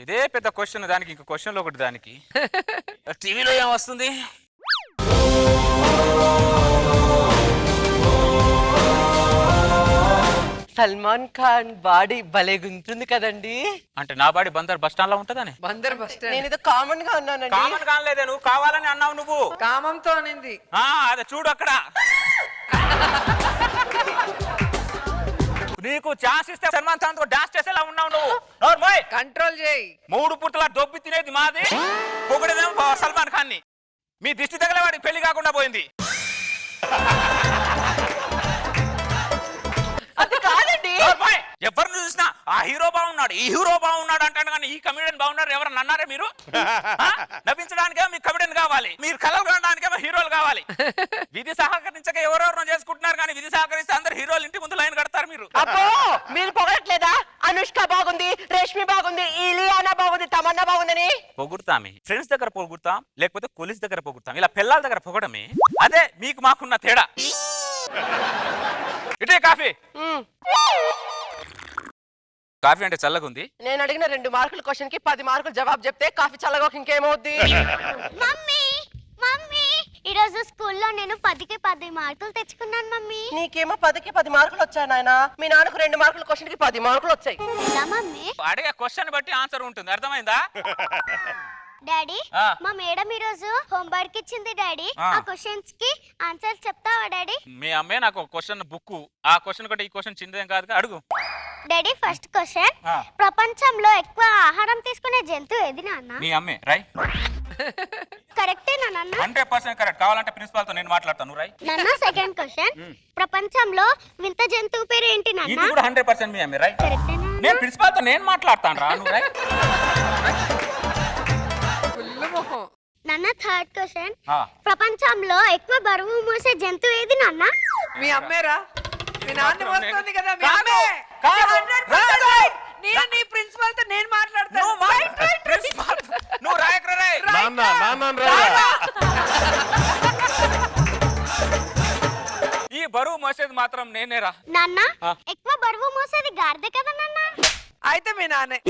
ఇదే పెద్ద క్వశ్చన్, దానికి ఇంకో క్వశ్చన్ ఒకటి. దానికి టీవీలో ఏం వస్తుంది? సల్మాన్ ఖాన్ బాడీ భలే గుంటుంది కదండి. అంటే నా బాడీ బందర్ బస్ స్టాండ్ లో ఉంటదని. Bandar bus stand. నేను ఏదో కామన్ గా ఉన్నానండి. కామన్ కానలేదే, నువ్వు కావాలని అన్నావు. నువ్వు కామంతో అనింది. అదే చూడు అక్కడ. నీకు ఛాన్స్ ఇస్తే సల్మాన్ ఖాన్ తో డాన్స్ చేసేలా ఉన్నావు నువ్వు. కంట్రోల్ చేయి. 3 పూర్తులా దొబ్బి తినేది మాది, పొగడేదేమో సల్మాన్ ఖాన్ ని. మీ దిష్టి తగిలే వాడికి పెళ్లి కాకుండా పోయింది. అది కాదండి. ఎవరిని చూసినా ఆ హీరో బాగున్నాడు, ఈ హీరో బాగున్నాడు అంటాడు, కానీ ఈ కమెడియన్ బాగున్నారు ఎవరన్నా అన్నారా మీరు? నవ్వించడానికేమో మీకు కమెడియన్ కావాలి, మీరు కలలు కనడానికేమో హీరోలు కావాలి. విధి సహకరించక ఎవరెవరినో చేసుకుంటున్నారు, కానీ విధి సహకరిస్తే అందరు హీరోలు ఇంటి ముందు లైన్ కడతారు మీరు. అబ్బో మీరు పొగడట్లేదా? అనుష్క బాగుంది, రేష్మి బాగుంది, ఇలియానా బాగుంది, తమన్నా బాగుందని. పొగుడుతామే, ఫ్రెండ్స్ దగ్గర పొగుడుతాం, లేకపోతే కొలీస్ దగ్గర పొగుడుతాం. ఇలా పిల్లల దగ్గర పొగడమే. అదే మీకు మాకున్న తేడా. ఇటే కాఫీ. కాఫీ అంటే చల్లగా ఉంది. నేను అడిగిన 2 మార్కుల క్వశ్చన్ కి 10 మార్కులు జవాబు చెప్తే కాఫీ చల్లగా ఇంకేమవుద్ది? మమ్మీ మమ్మీ ఈ రోజు స్కూల్లో నేను 10కి 10 మార్కులు తెచ్చుకున్నాను మమ్మీ. నీకేమో 10కి 10 మార్కులు వచ్చాయి నాయన. మీ నాన్నకు 2 మార్కుల క్వశ్చన్ కి 10 మార్కులు వచ్చాయి. ఎలా మమ్మీ? అడిగే క్వశ్చన్ బట్టి ఆన్సర్ ఉంటుంది, అర్థమైందా? డాడీ మా మేడం ఈ రోజు హోంవర్క్ ఇచ్చింది డాడీ. ఆ క్వశ్చన్స్ కి ఆన్సర్ చెప్తావా డాడీ? మీ అమ్మే నాకు క్వశ్చన్ బుక్, ఆ క్వశ్చన్ కంటే ఈ క్వశ్చన్ చిన్నదేం కాదు, అడుగు. డాడీ ఫస్ట్ క్వశ్చన్, ప్రపంచంలో ఎక్కువ ఆహారం తీసుకునే జంతువు ఏది నాన్న? మీ అమ్మే రై. కరెక్టేనా నాన్న? 100% కరెక్ట్. కావాలంటే ప్రిన్సిపాల్ తో నేను మాట్లాడతాను, రై. నాన్న సెకండ్ క్వశ్చన్, ప్రపంచంలో వింత జంతువు పేరు ఏంటి నాన్న? ఇది కూడా 100% మీ అమ్మే రై. కరెక్టేనా? నేను ప్రిన్సిపాల్ తో నేను మాట్లాడతాను రా, నువ్వు రై. నాన్న థర్డ్ క్వశ్చన్, ప్రపంచంలో ఎక్కువ బరువు మోసే జంతువు ఏది నాన్న? మీ అమ్మేరా? మీ నాన్న వస్తుంది కదా, మీ కాదు, అమ్మే. కాదు, 100% right. నేను నీ ప్రిన్సిపల్ తో నేను మాట్లాడతాను. నువ్వు రాయకరా రై. ఈ బరువు మోసేది మాత్రం నేనేరా. నాన్న ఎక్కువ బరువు మోసేది గాడిద కదా నాన్న? అయితే మీ నాన్నే.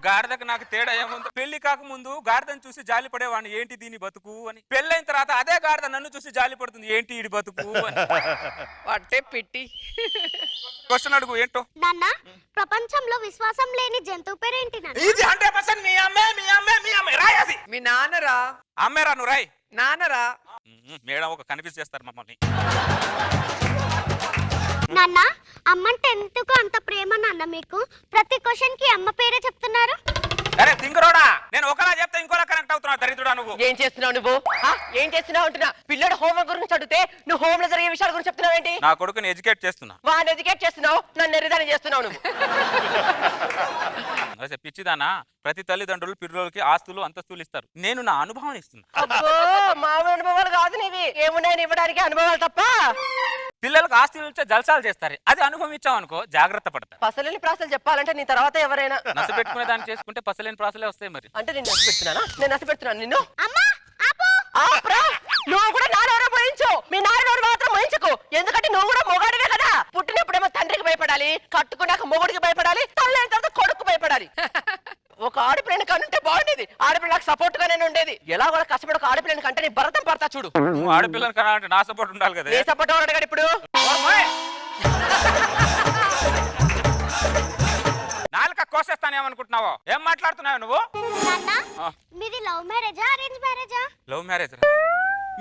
గాడిదకు నాకు తేడా ఏముంది? పెళ్లి కాకముందు గాడిదని చూసి జాలి పడేవాడిని, ఏంటి దీని బతుకు అని. పెళ్ళైన తర్వాత అదే గాడిద నన్ను చూసి జాలి పడుతుంది, ఏంటి ఈడి బతుకు అని. పట్టే పిట్టి. క్వశ్చన్ అడుగు ఏంటో. నాన్న ప్రపంచంలో విశ్వాసం లేని జంతువు పేరు ఏంటి నాన్న? ఇది 100% మీ అమ్మే, మీ అమ్మే, మీ అమ్మే రాయ్. అది మీ నాన్నరా? అమ్మేరా, నువ్వు రాయ్. నాన్నరా? మేడం ఒక కన్ఫ్యూజ్ చేస్తారు మమ్మల్ని. నాన్న అమ్మంటే ఎందుకు అంత ప్రేమ నాన్న మీకు? ప్రతి క్వశ్చన్ కి అమ్మ పేరే చెప్తున్నారు. అరే తింగరోడా, నేను ఒకలా చెప్తే ఇంకోలా కనెక్ట్ అవుతున్నా, దరిద్రుడా నువ్వు. ఏం చేస్తున్నావు నువ్వు? ఏం చేస్తున్నావు అంటున్నా. పిల్లడు హోంవర్క్ గురించి అడిగితే నువ్వు హోమ్ లో జరిగే విషయాల గురించి చెప్తున్నావు ఏంటి? నా కొడుకుని ఎడ్యుకేట్ చేస్తున్నా. వాడిని ఎడ్యుకేట్ చేస్తున్నావు, నన్ను ఎర్రదాని చేస్తున్నావు నువ్వు. అదే పిచ్చిదానా, ప్రతి తల్లిదండ్రులు పిల్లలకి ఆస్తులు అంతస్తులు ఇస్తారు. నేను నా అనుభవం ఇస్తున్నా. అబ్బో మామూలు అనుభవాలు కాదు నీవి. ఏమున్నాయని ఇవ్వడానికి అనుభవాలు తప్ప. పిల్లలకు ఆస్తులు ఇచ్చే జల్సాలు చేస్తారు, అది అనుభవం ఇచ్చావనుకో జాగ్రత్త పడతా. పసలేని ప్రాసలు చెప్పాలంటే నీ తర్వాత ఎవరైనా నస పెట్టుకునే దాన్ని చేసుకుంటే పసలేని ప్రాసలే వస్తాయి. మరి అంటే నేను నస పెడుతున్నానా? నేను నస పెడుతున్నాను నిన్ను? అమ్మా ఆపు. ఆపురా. నువ్వు కూడా నాన్నెవరో పోయించు, మీ నాన్నెవరు మాత్రం పోయించుకో. ఎందుకంటే నువ్వు కూడా మొగాడివే కదా. పుట్టినప్పుడేమో తండ్రికి భయపడాలి, కట్టుకున్నాక మొగుడికి భయపడాలి, తల్లైన తర్వాత కొడుకు భయపడాలి. ఒక ఆడపిల్లని కనుంటే బాగుండేది, ఆడపిల్లకి సపోర్ట్ గానే ఉండేది. ఎలా కూడా కష్టపడి ఒక ఆడపిల్లని కంటే నీ భరతం పడతా చూడు. నువ్వు ఆడపిల్లని కనాలంటే నా సపోర్ట్ ఉండాలి కదా. ఏ సపోర్ట్ ఎవరు అడిగాడు ఇప్పుడు? నాలుక కోసేస్తాను ఏమనుకుంటున్నావో? ఏం మాట్లాడుతున్నావు నువ్వు? నాన్న మీది లవ్ మ్యారేజా అరేంజ్ మ్యారేజా? Love marriage.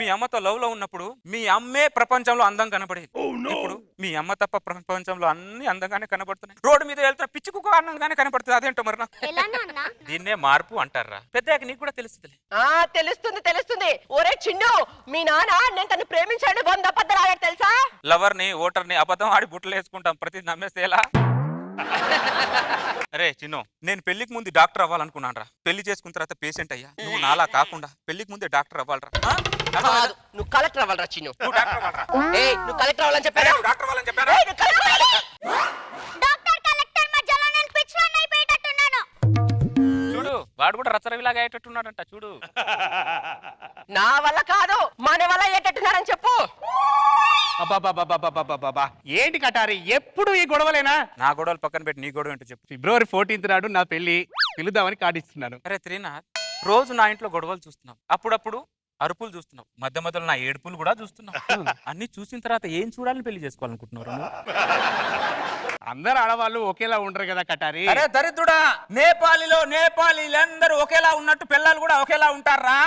మీ అమ్మతో లవ్ లో ఉన్నప్పుడు మీ అమ్మే ప్రపంచంలో అందం కనపడేది. ఇప్పుడు మీ అమ్మ తప్ప ప్రపంచంలో అన్ని అందంగానే కనపడుతున్నాయి. రోడ్డు మీద వెళ్తున్న పిచ్చి కుక్క అందంగానే కనపడుతుంది. అదేంటో మరి నాకు. ఎలా నాన్న? దీన్నే మార్పు అంటారా? పెద్దగా నీకు కూడా తెలుస్తుంది. తెలుస్తుంది తెలుస్తుంది. ఒరే చిన్ను, మీ నాన్న నేను తను ప్రేమించాడు 100 అబద్ధాలు ఆడాడు తెలుసా? లవర్ ని ఓటర్ ని అబద్ధం ఆడి బుట్టలు వేసుకుంటాం, ప్రతి నమ్మేస్తే ఎలా? అరే చిన్ను, నేను పెళ్లికి ముందు డాక్టర్ అవ్వాలనుకున్నాను రా. పెళ్లి చేసుకున్న తర్వాత పేషెంట్ అయ్యా. నువ్వు నాలా కాకుండా పెళ్లికి ముందే డాక్టర్ అవ్వాలరా. నువ్వు కలెక్టర్ అవ్వాలరా చిన్ను. నువ్వు డాక్టర్ అవ్వాలరా. నువ్వు కలెక్టర్ అవ్వాలని చెప్పారా? డాక్టర్ అవ్వాలని చెప్పారా? డాక్టర్ కలెక్టర్ మధ్యలో నేను పిచ్చివాడిని అయిపోయేటట్టున్నాను. చూడు, వాడు కూడా రచ్చరవిలాగా అయ్యేటట్టున్నాడంట చూడు. నా వల్ల కాదు, మన వల్ల అయ్యేటట్టున్నారని చెప్పు. అబ్బాబాబాబాబాబాబా ఏంటి కటారి ఎప్పుడు ఈ గొడవలేనా? నా గొడవలు పక్కన పెట్టి నీ గొడవ ఏంటో చెప్పు. ఫిబ్రవరి 14th నాడు నా పెళ్లి, పిలుద్దామని కార్డు ఇస్తున్నాను. అరే త్రినాథ్, రోజు నా ఇంట్లో గొడవలు చూస్తున్నావు, అప్పుడప్పుడు అరుపులు చూస్తున్నావు, మధ్య మధ్యలో నా ఏడుపులు కూడా చూస్తున్నావు. అన్ని చూసిన తర్వాత ఏం చూడాలని పెళ్లి చేసుకోవాలనుకుంటున్నారు? అందరు ఆడవాళ్ళు ఒకేలా ఉండరు కదా కటారి. అరే దరిద్రుడా, నేపాలీలందరూ ఒకేలా ఉన్నట్టు పిల్లలు కూడా ఒకేలా ఉంటారా?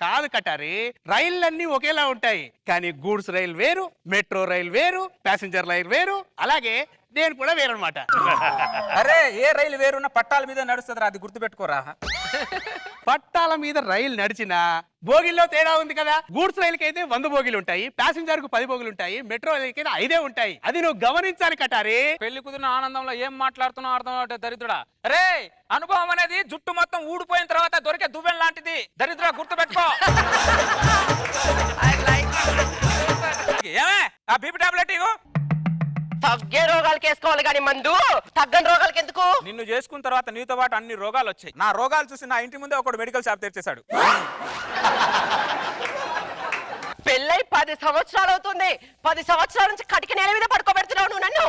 కాదు కటారి, రైళ్ళన్నీ ఒకేలా ఉంటాయి, కానీ గూడ్స్ రైలు వేరు, మెట్రో రైలు వేరు, ప్యాసింజర్ రైలు వేరు, అలాగే నేను కూడా వేరనమాట. అరే ఏ రైలు వేరున్న పట్టాల మీద నడుస్తుందిరా, అది గుర్తుపెట్టుకోరా. పట్టాల మీద రైలు నడిచినా బోగిల్లో తేడా ఉంది కదా. గూడ్స్ రైలుకి అయితే 100 బోగిలు ఉంటాయి, ప్యాసింజర్ కు 10 బోగిలు ఉంటాయి, మెట్రో రైలుకి 5 ఉంటాయి. అది నువ్వు గమనించాలి కటారి. పెళ్లి కుదిరిన ఆనందంలో ఏం మాట్లాడుతున్నావు అర్థం అవటే దరిద్రుడా. అరే అనుభవం అనేది జుట్టు మొత్తం ఊడిపోయిన తర్వాత దొరికే దువ్వెన లాంటిది దరిద్రుడా, గుర్తుపెట్టుకో. తగ్గే రోగాలకి వేసుకోవాలి కానీ మందు తగ్గని రోగాలకి ఎందుకు? నిన్ను చేసుకున్న తర్వాత నీతో పాటు అన్ని రోగాలు వచ్చాయి. నా రోగాలు చూసి నా ఇంటి ముందే ఒకడు మెడికల్ షాప్ తెరిచేశాడు. పెళ్ళై 10 సంవత్సరాలు అవుతుంది. 10 సంవత్సరాల నుంచి కటిక నేల మీద పడుకోబెడుతున్నావు నువ్వు నన్ను.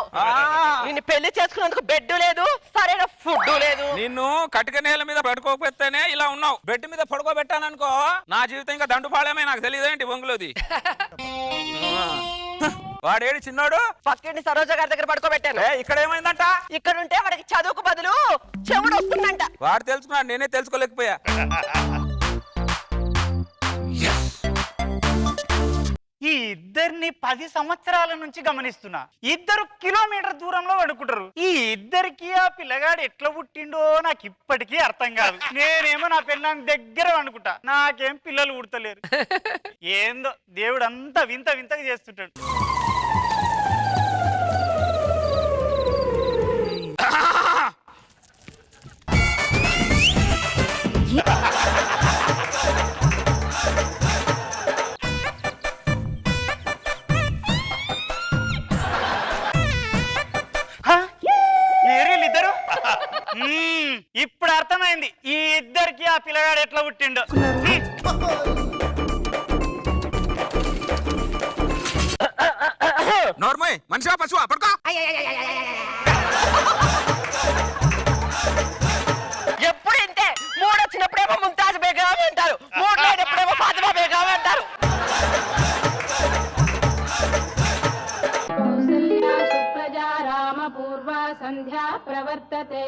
నిన్ను పెళ్లి చేసుకున్నందుకు బెడ్ లేదు, సరైన ఫుడ్ లేదు. నిన్ను కటిక నేల మీద పడుకోకపోతేనే ఇలా ఉన్నావు. బెడ్ మీద పడుకోబెట్టాననుకో నా జీవితం ఇంకా దండుపాళేమే. నాకు తెలియదేంటి బొంగులోది. వాడేడి చిన్నోడు పక్కింటి సరోజ గారి దగ్గర పడుకోబెట్టాను. ఇక్కడ ఏమైందంట? ఇక్కడ ఉంటే వాడికి చదువుకు బదులు చెవుడు వస్తుందంట. వాడు తెలుసుకున్నాడు, నేనే తెలుసుకోలేకపోయా. ఈ ఇద్దరిని 10 సంవత్సరాల నుంచి గమనిస్తున్నా. ఇద్దరు కిలోమీటర్ దూరంలో పడుకుంటారు. ఈ ఇద్దరికి ఆ పిల్లగాడు ఎట్లా పుట్టిండో నాకు ఇప్పటికీ అర్థం కాదు. నేనేమో నా పిల్లని దగ్గర వండుకుంటా, నాకేం పిల్లలు పుడతలేరు. ఏందో దేవుడు అంతా వింత వింతగా చేస్తుంటాడు. ఇద్దరు ఇప్పుడు అర్థమైంది ఈ ఇద్దరికి ఆ పిల్లగాడు ఎట్లా పుట్టిండో. నోర్మోయ్ మనిషిగా పశువా పడుకో. ఎప్పుడు ఇంతే. మూడు వచ్చినప్పుడేమో ముంతాజ్ బేగం అంటారు, మూడు లేనప్పుడేమో ఫాతిమా బేగం అంటారు. సంధ్యా ప్రవర్తతే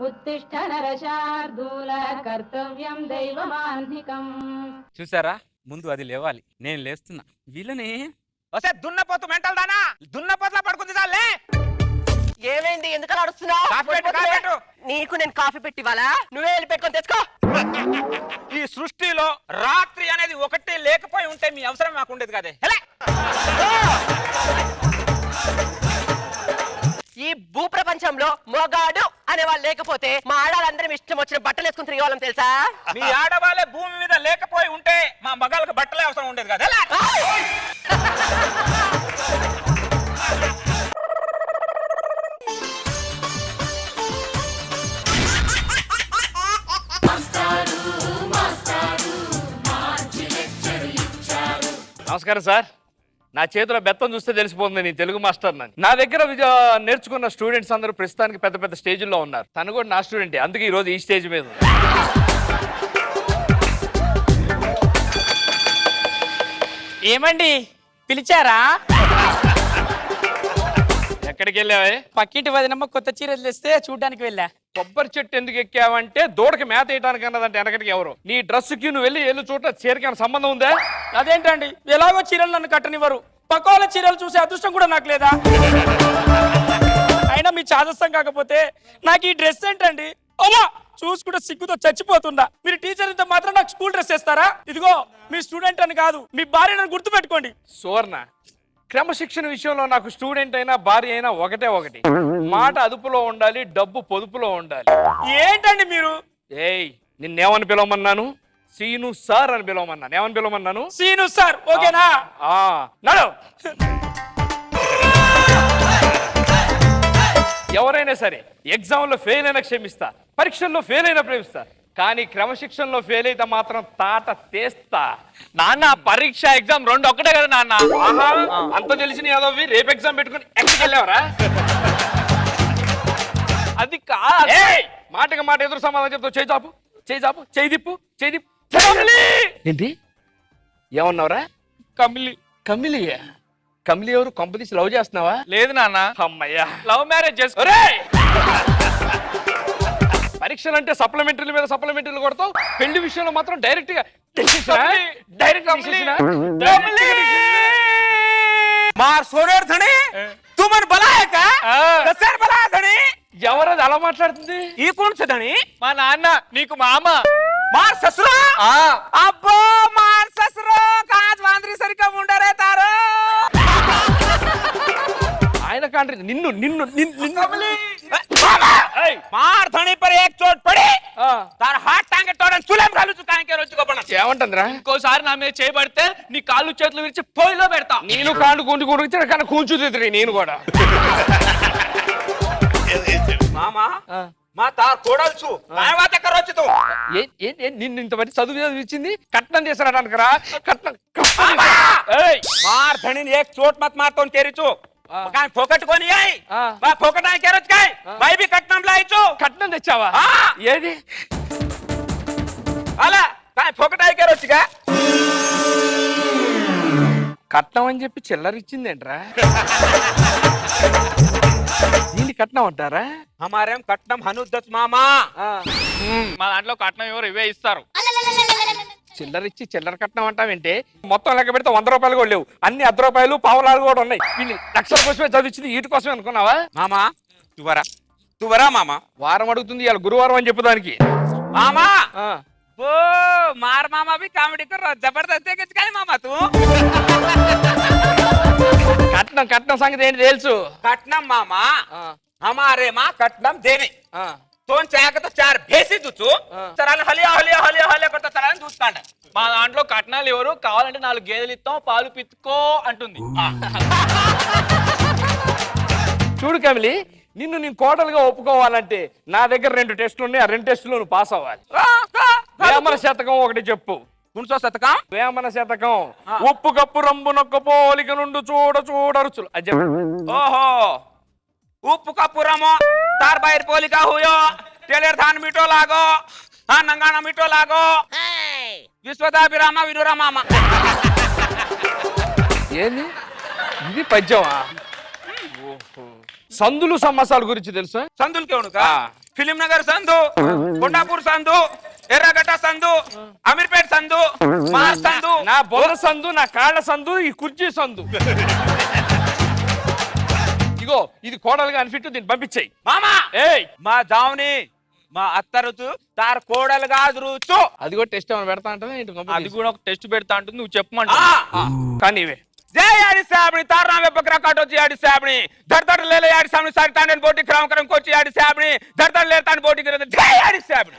ఉత్తిష్ట నరశార్దూల కర్తవ్యం దైవమాన్ధికం. చూసారా, ముందు అది లేవాలి, నేను లేస్తున్నా. వీళ్ళని వస్తే దున్నపోతు మెంటల్ దానా, దున్నపోతులా పడుకుంది చాలే. ఏమైంది, ఎందుకలా అడుస్తున్నావు? నీకు నేను కాఫీ పెట్టివాలా? నువ్వే వెళ్ళి పెట్టుకొని తెచ్చుకో. ఈ సృష్టిలో రాత్రి అనేది ఒకటి లేకపోయి ఉంటే మీ అవసరం మాకు ఉండేది కదే. ఈ భూప్రపంచంలో మొగాడు అనే వాళ్ళు లేకపోతే మా ఆడాలందరం ఇష్టం వచ్చిన బట్టలు వేసుకుని తిరిగే వాళ్ళం తెలుసా? మీ ఆడవాళ్ళే భూమి మీద లేకపోయి ఉంటే మా మగాళ్ళకి బట్టలే అవసరం ఉండేది కదా. నమస్కారం సార్. నా చేతిలో బెత్తం చూస్తే తెలిసిపోతుంది నేను తెలుగు మాస్టర్ నని. నా దగ్గర నేర్చుకున్న స్టూడెంట్స్ అందరూ ప్రస్తుతానికి పెద్ద పెద్ద స్టేజ్లో ఉన్నారు. తను కూడా నా స్టూడెంటే, అందుకే ఈరోజు ఈ స్టేజ్ మీద. ఏమండి పిలిచారా? ఎక్కడికి వెళ్ళావే? పక్కింటి వదినమ్మ కొత్త చీరలు తెస్తే చూడ్డానికి వెళ్ళా. కొబ్బరి చెట్టు ఎందుకు ఎక్కావంటే దూడకి మేత వేయడానికి అన్నదంటే వెనకటికి ఎవరు. నీ డ్రెస్కి నువ్వు వెళ్ళి ఏళ్ళు చూడ చీరకి సంబంధం ఉందా? అదేంటండి, ఎలాగో చీరలు నన్ను కట్టనివ్వరు, పక్క వాళ్ళ చీరలు చూసే అదృష్టం కూడా నాకు లేదా? అయినా మీ చాదస్తం కాకపోతే నాకు ఈ డ్రెస్ ఏంటండి? అమ్మా, చూసుకుంటే సిగ్గుతో చచ్చిపోతుందా? మీరు టీచర్ ఇంత మాత్రం నాకు స్కూల్ డ్రెస్ వేస్తారా? ఇదిగో మీ స్టూడెంట్ అని కాదు, మీ భార్యను గుర్తు పెట్టుకోండి. సువర్ణ, క్రమశిక్షణ విషయంలో నాకు స్టూడెంట్ అయినా భార్య అయినా ఒకటే ఒకటి. మాట అదుపులో ఉండాలి, డబ్బు పొదుపులో ఉండాలి. ఏంటండి మీరు? ఏయ్, నిన్నేమని పిలవమన్నాను? సీను సార్ అని పిలవమన్నాను. ఏమని పిలవమన్నాను? Scene sir. ఓకేనా? నడు. ఎవరైనా సరే ఎగ్జామ్లో ఫెయిల్ అయినా క్షమిస్తా, పరీక్షల్లో ఫెయిల్ అయినా ప్రేమిస్తా, కానీ క్రమశిక్షణలో ఫెయిల్ అయితే మాత్రం తాట తీస్తా. నాన్న, పరీక్ష ఎగ్జామ్ రెండు ఒక్కటే కదా నాన్న. అంత తెలిసిన యాదవ్వి రేపు ఎగ్జామ్ పెట్టుకుని ఎక్కడికి వెళ్ళావరా? అది కాదు. మాటకి మాట ఎదురు సమాధానం చెప్తావు. చేయి చాపు, చేయి చాపు, చేయి దిప్పు, చేయి దిప్పు. ఏంటి ఏమన్నావురా? కమిలి. కమిలి? కమిలి ఎవరు? కొంపదీసి లవ్ చేస్తున్నావా? లేదు నాన్న. అమ్మయ్యా, లవ్ మ్యారేజ్ చేసుకో. పరీక్షలు అంటే సప్లిమెంటరీల మీద సప్లిమెంటరీలు కొడతావు, పెళ్లి విషయంలో మాత్రం డైరెక్ట్ గా ఎవరది అలా మాట్లాడుతుంది? ఈ కూర్చోదని మా నాన్న నీకు మామ. మార్ ససురా అబ్బో మార్ ససురా కాజ్ వాంద్రి సరిగా ఉండరే తారో. ఆయన కాండ్రి నిన్ను నిన్ను నిన్ను मार धनी पर एक चोट पड़ी तार हाथ टांगे तोड़न सुलेम घालू चुकाए के रोज को बना. ఏమంటుందిరా? ఇంకోసారి నా మీద చేయబడితే నీ కాళ్ళు చేతులు విరిచి పొయ్యిలో పెడతా. నేను కాళ్ళు గుంజు కానీ కూర్చుంది నేను కూడా. మామా మా తార్ కోడల్చు తర్వాత కరోచ్చు తు నిన్ను ఇంతమంది చదువు ఇచ్చింది కట్నం చేశారడానికి రా. కట్నం मार धनी एक चोट मत मार तो तेरी चो काय फोकट कोणी आई बा फोकट आहे केरच काय बाई बी कट्टम लायचो కట్నం తెచ్చావా? ఏది అలా काय फोकट आहे केरच का కట్నం అని చెప్పి చిల్లరిచ్చిందేంట్రా? దీన్ని కట్నం అంటారా? हमारे कट्टम हनुद्दच मामा మా దాంట్లో కట్నం ఎవరు ఇవే ఇస్తారు. చిల్లరిచ్చి చిల్లర కట్నం అంటావేంటే? మొత్తం లెక్క పెడితే 100 రూపాయలు కూడా లేవు, అన్ని 10 రూపాయలు పావులాలు కూడా ఉన్నాయి. వీళ్ళు లక్షల కోసమే చదివించింది వీటి కోసమే అనుకున్నావా? మామా తువరా మామా వారం అడుగుతుంది, ఇవాళ గురువారం అని చెప్పు దానికి. మామా वो मार मामा भी कॉमेडी कर रहा जबरदस्त है क्या मामा तू కట్నం సంగతి ఏంటి తెలుసు? कट्टम मामा हमारे माँ कट्टम देने तो चाहे तो 4 भेसी दूचू चरान हलिया हलिया हलिया हलिया करता चरान दूसकांड మా దాంట్లో కట్నాలు ఎవరు కావాలంటే 4 గేదెలు ఇస్తాం పాలు పితుకో అంటుంది. చూడు కమిలి, నిన్ను నేను కోడలుగా ఒప్పుకోవాలంటే నా దగ్గర 2 టెస్టులు ఉన్నాయి. ఆ 2 టెస్టులు నువ్వు పాస్ అవ్వాలి. వేమన శతకం ఒకటి చెప్పు. कुणसो शतकम వేమన శతకం. ఉప్పు కప్పు రంబు నొక్క పోలిక నుండి చూడ చూడరుచులు అది చెప్పు. ओहो उप्पु का पुरमो तार बाहर पोलिका हुयो टेलर धान मिटो लागो हाँ नंगाना मिटो लागो विश्वदा विरामा विनुरा मामा ఏంది ఇది పద్యమా? సందులు సమాసాల గురించి తెలుసా? संदुल के उनका फिल्म नगर संधु కొండాపూర్ సంధు ఎర్రగడ్డ సంధు అమీర్పేట్ సంధు మార్ సంధు నా బొల్ల సందు, నా కాళ్ళ సందు, ఈ కుర్చీ సందు. ఇగో ఇది కోడలుగా అనిఫిట్, దీన్ని పంపించేయి. మామా ఏయ్ మా జావుని మా అత్తరుచు తార్ కోడలుగా రుచు అది కూడా టెస్ట్ ఏమైనా పెడతా అంటే అది కూడా ఒక టెస్ట్ పెడతా అంటుంది, నువ్వు చెప్పమంటా. కానీ ఇవే जय याडी साबणी तार नामे बकरा काटो जी याडी साबणी धड़ धड़ ले ले याडी सामने सारी तांडन बोटी क्राम करम कोची याडी साबणी धड़ धड़ ले तांड बोटी करे जय याडी साबणी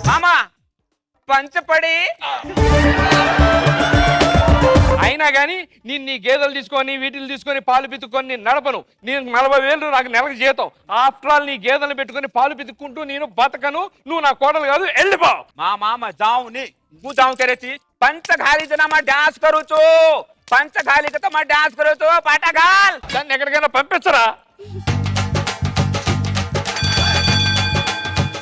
मामा पंच पड़ी అయినా కానీ నేను నీ గేదెలు తీసుకొని వీటిని తీసుకొని పాలు పితుక్కొని నేను నడపను. నేను 40,000 నాకు నెలకు జీతం. ఆఫ్టర్ ఆల్ నీ గేదెలు పెట్టుకొని పాలు పితుక్కుంటూ నేను బతకను. నువ్వు నా కోడలు కాదు, వెళ్ళిపో. मामा मैं जाऊं नहीं तू जाऊं करे थी पंच घाली जना मैं डांस करू चो पंच घाली के तो मैं डांस करू चो पाटा घाल దాన్ని ఎక్కడికైనా పంపించరా?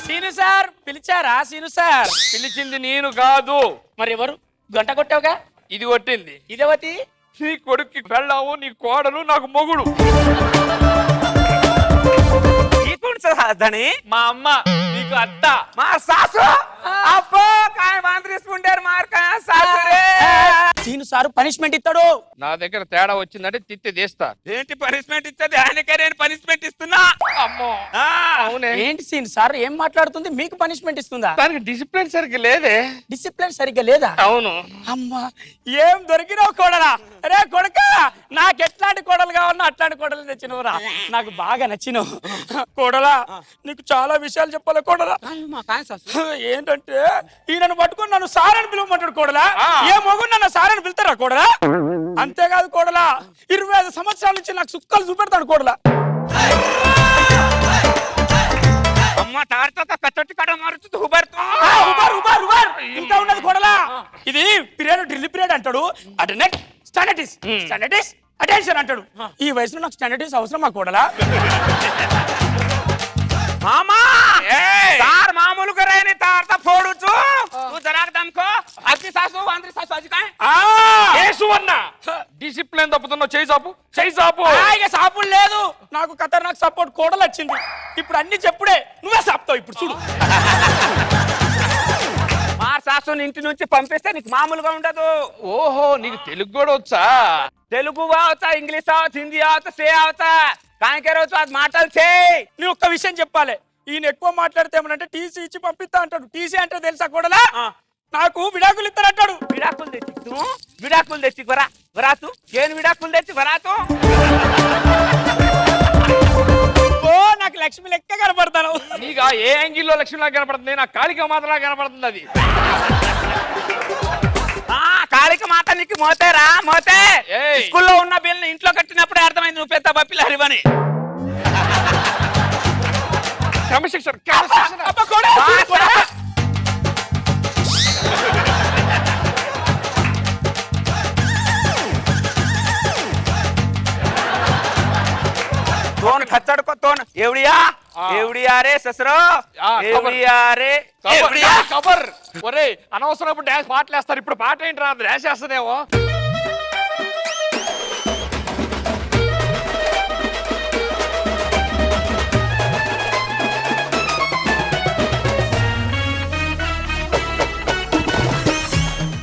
సీను సార్ పిలిచారా? సీను సార్ పిలిచింది నేను కాదు. మరి ఎవరు? గంట కొట్టావుగా. ఇది కొట్టింది ఇదేవతి? నీ కొడుక్కి పెళ్ళావు, నీ కోడలు, నాకు మొగుడు. ये कौन सा धनी మా అమ్మ నీకు అత్త. मार सासू अब्बो काय मांद्री स्पुंडर मार काय सासू रे సీను సార్ పనిష్మెంట్ ఇస్తాడు. నా దగ్గర తేడా వచ్చిందంటే తిత్తి తీస్తా. ఏంటి పనిష్మెంట్ ఇచ్చేది ఆయనకే నేను పనిష్మెంట్ ఇస్తున్నా అమ్మో ఆ, అవునే. ఏంటి సీన్ సార్ ఏం మాట్లాడుతుంది? మీకు పనిష్మెంట్ ఇస్తుందా? దానికి డిసిప్లిన్ సరిగ్గా లేదే. డిసిప్లిన్ సరిగ్గా లేదా? అవును. అమ్మా ఏం దొరికినావు కోడలా? అరే కొడుక, నాకు ఎట్లాంటి కోడలు కావాలన్నా అట్లాంటి కోడలు తెచ్చినవురా. నాకు బాగా నచ్చినావు కోడలా. నీకు చాలా విషయాలు చెప్పాలి కోడలా. ఏంటంటే ఈయనను పట్టుకొని నన్ను సార్ అని పిలవమంటాడు కోడలా. ఏ మొగుడు నన్ను సార్ అని పిలుతారా కోడలా? అంతేకాదు కోడలా, 25 సంవత్సరాల నుంచి నాకు సుక్కలు చూపెడతాడు కోడలా. అమ్మ తాడుతో కచ్చొట్టి కడ మారుతూ ఉబర్తో ఇంకా ఉన్నది కోడలా. ఇది పీరియడ్ డ్రిల్ పీరియడ్ అంటాడు. అటెండెంట్ స్టాండర్డిస్ స్టాండర్డిస్ అటెన్షన్ అంటాడు. ఈ వయసులో నాకు స్టాండర్డిస్ అవసరమా కోడలా? మామా तार मामूలు కరేని తార్త ఫోడుచు తూ జరాక్ దమ్కో అత్తి సాసు వాంద్రి సాసు అజి కాయ్ డిసిప్లిన్ తప్పుతున్నావు. చేయి చాపు, చేయి చాపు. ఇక సాపుడు లేదు. నాకు ఖతర్నాక్ సపోర్ట్ కోడలు వచ్చింది. ఇప్పుడు అన్ని చెప్పుడే నువ్వే సాపుతావు. ఇప్పుడు చూడు. మార్ సాసుని ఇంటి నుంచి పంపిస్తే నీకు మామూలుగా ఉండదు. ఓహో నీకు తెలుగు కూడా వచ్చా? తెలుగు అవతా ఇంగ్లీష్ అవతా హిందీ అవతా సే అవతా కాయకే రోజు అది మాటలు చేయి. నీ ఒక్క విషయం చెప్పాలి. ఈయన ఎక్కువ మాట్లాడితే ఏమనంటే టీసీ ఇచ్చి పంపిస్తా అంటాడు. టీసీ అంటే తెలుసా కోడలా? నాకు విడాకులు ఇస్తారంటాడు. విడాకులు తెచ్చి వరాతు ఏం విడాకులు తెచ్చి వరాతు ఓ నాకు లక్ష్మి లెక్క కనపడతాను. నీకు ఏ యాంగిల్లో లక్ష్మిలా కనపడుతుంది? నా కాళిక మాత్రలా కనపడుతుంది అది. మోతేరా మోతే ఏయ్. స్కూల్లో ఉన్న బిల్ని ఇంట్లో కట్టినప్పుడే అర్థమైంది నువ్వు పెద్ద బప్పిలారివని. క్రమశిక్షణ तोन खच्चड़ को तोन एवड़िया एवड़िया रे ससरो एवड़िया रे కబర్ ఒరే అనవసరపు డాన్స్ పాటలు వేస్తారు ఇప్పుడు పాట ఏంటి రా డాన్స్ చేస్తానేమో